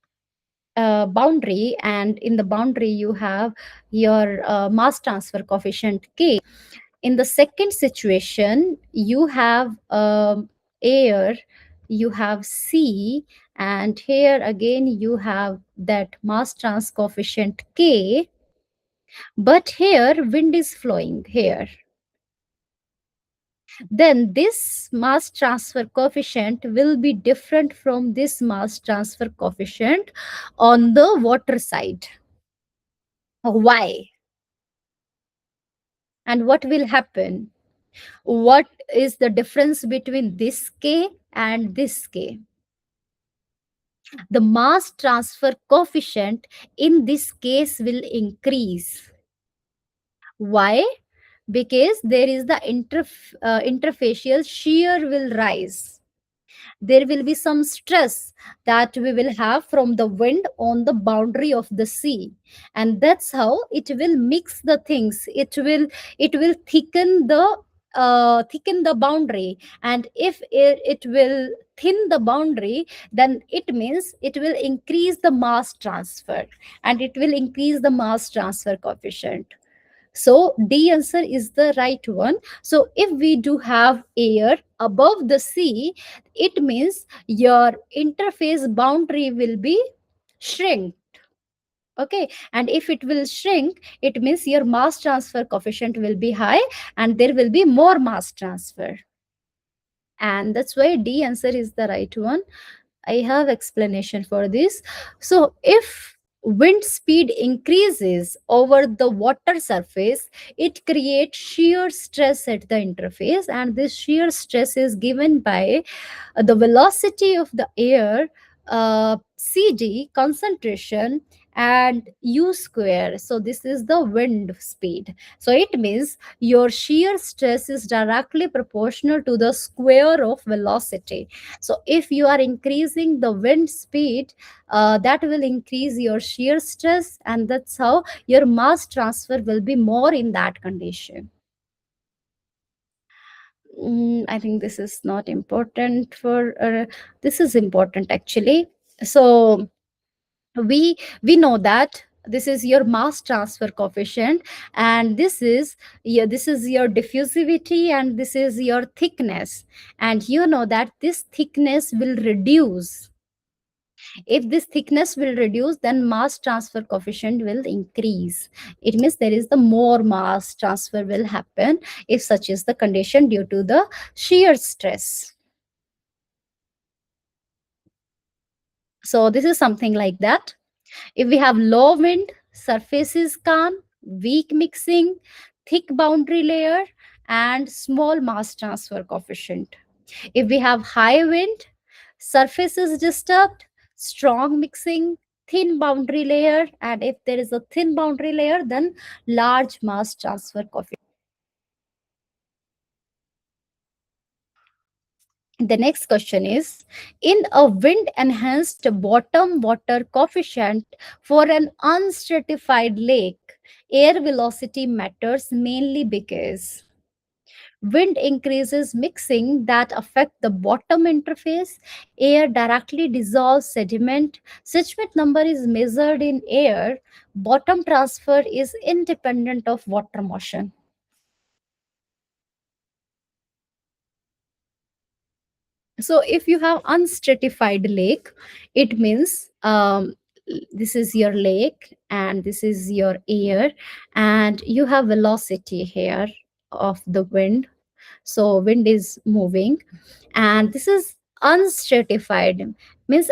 boundary, and in the boundary you have your mass transfer coefficient K. In the second situation you have air, you have C, and here again you have that mass trans coefficient K, but here wind is flowing here. Then this mass transfer coefficient will be different from this mass transfer coefficient on the water side. Why? And what will happen? What is the difference between this K and this K? The mass transfer coefficient in this case will increase. Why? Because there is the interfacial shear will rise. There will be some stress that we will have from the wind on the boundary of the sea, and that's how it will mix the things. It will thicken the boundary, and if it will thin the boundary, then it means it will increase the mass transfer, and it will increase the mass transfer coefficient. So D answer is the right one. So if we do have air above the sea, it means your interface boundary will be shrink. Okay, and if it will shrink, it means your mass transfer coefficient will be high, and there will be more mass transfer. And that's why D answer is the right one. I have explanation for this. So if wind speed increases over the water surface, it creates shear stress at the interface, and this shear stress is given by the velocity of the air, CD concentration, and u square. So this is the wind speed. So it means your shear stress is directly proportional to the square of velocity. So if you are increasing the wind speed, that will increase your shear stress, and that's how your mass transfer will be more in that condition. I think this is not important for this is important actually. So we know that this is your mass transfer coefficient, and this is your diffusivity, and this is your thickness, and you know that this thickness will reduce. If this thickness will reduce, then mass transfer coefficient will increase. It means there is the more mass transfer will happen if such is the condition due to the shear stress. So this is something like that. If we have low wind, surface is calm, weak mixing, thick boundary layer, and small mass transfer coefficient. If we have high wind, surface is disturbed, strong mixing, thin boundary layer, and if there is a thin boundary layer, then large mass transfer coefficient. The next question is, in a wind enhanced bottom water coefficient for an unstratified lake, air velocity matters mainly because wind increases mixing that affect the bottom interface, air directly dissolves sediment, sediment number is measured in air, bottom transfer is independent of water motion. So if you have unstratified lake, it means this is your lake and this is your air, and you have velocity here of the wind. So wind is moving, and this is unstratified. Means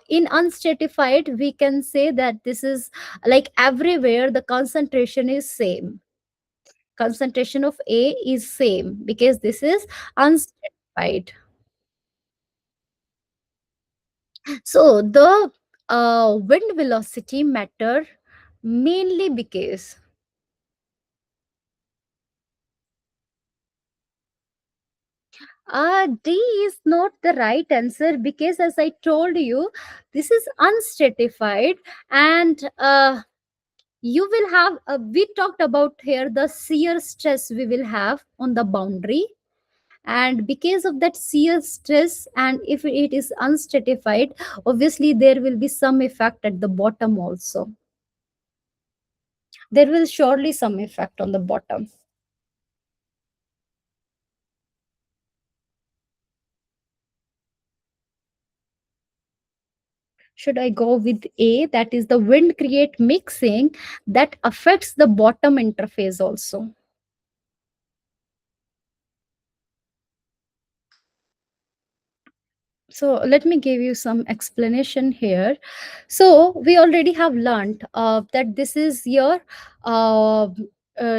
in unstratified we can say that this is like everywhere the concentration is same. Concentration of A is same because this is unstratified. So the wind velocity matter mainly because D is not the right answer, because as I told you, this is unstratified, and you will have we talked about here the shear stress we will have on the boundary, and because of that shear stress, and if it is unstratified, obviously there will be some effect at the bottom also. There will surely some effect on the bottom. Should I go with A? That is the wind create mixing that affects the bottom interface also. So let me give you some explanation here. So we already have learned that this is your uh,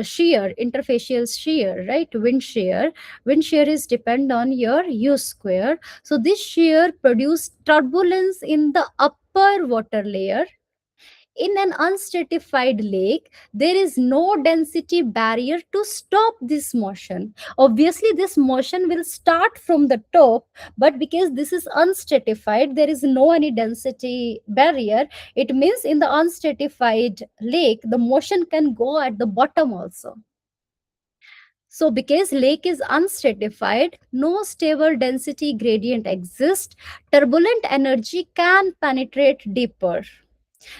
shear, interfacial shear, right? Wind shear. Wind shear is depend on your U square. So this shear produce turbulence in the upper water layer. In an unstratified lake, there is no density barrier to stop this motion. Obviously, this motion will start from the top, but because this is unstratified, there is no any density barrier. It means in the unstratified lake, the motion can go at the bottom also. So, because lake is unstratified, no stable density gradient exists. Turbulent energy can penetrate deeper.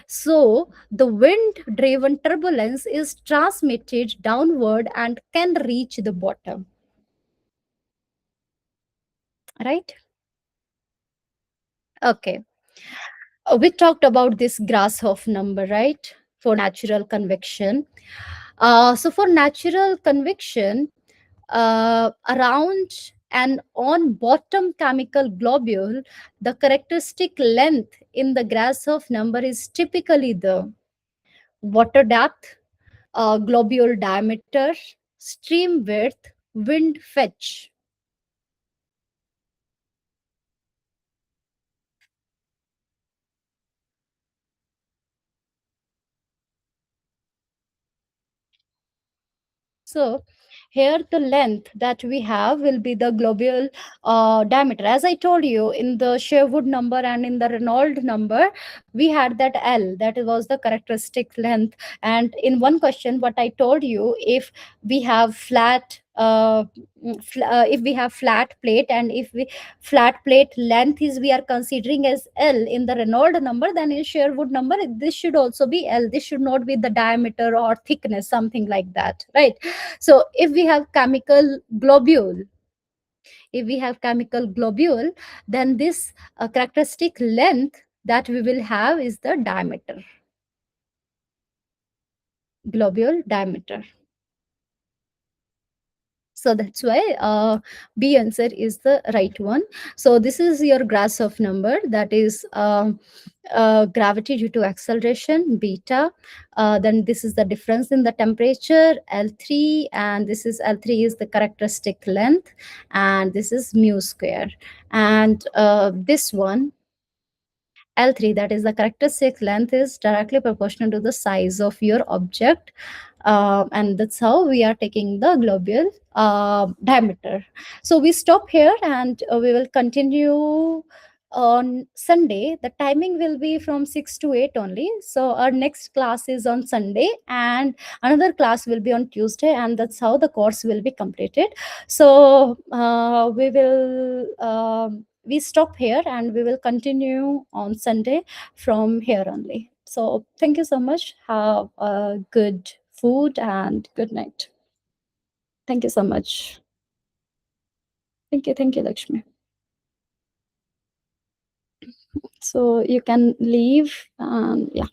So, the wind driven turbulence is transmitted downward and can reach the bottom. Right? Okay. We talked about this Grashof number, right? For natural convection. So, for natural convection, around and on bottom chemical globule, the characteristic length in the Grashof number is typically the water depth, globule diameter, stream width, wind fetch. So here the length that we have will be the globule diameter. As I told you, in the Sherwood number and in the Reynolds number, we had that L, that was the characteristic length. And in one question, what I told you, if we have flat if we have flat plate, and if we flat plate length is we are considering as L in the Reynolds number, then in Sherwood number this should also be L. This should not be the diameter or thickness, something like that, right? So if we have chemical globule, if we have chemical globule, then this characteristic length that we will have is the diameter, globule diameter. So that's why B answer is the right one. So this is your Grashof number, that is gravity due to acceleration beta. Then this is the difference in the temperature L3, and this is L3 is the characteristic length, and this is mu square. And this one L3, that is the characteristic length, is directly proportional to the size of your object. And that's how we are taking the globule diameter. So we stop here, and we will continue on Sunday. The timing will be from 6 to 8 only. So our next class is on Sunday, and another class will be on Tuesday, and that's how the course will be completed. So we stop here, and we will continue on Sunday from here only. So thank you so much. Have a good food and good night. Thank you so much. Thank you, Lakshmi. So you can leave. Yeah.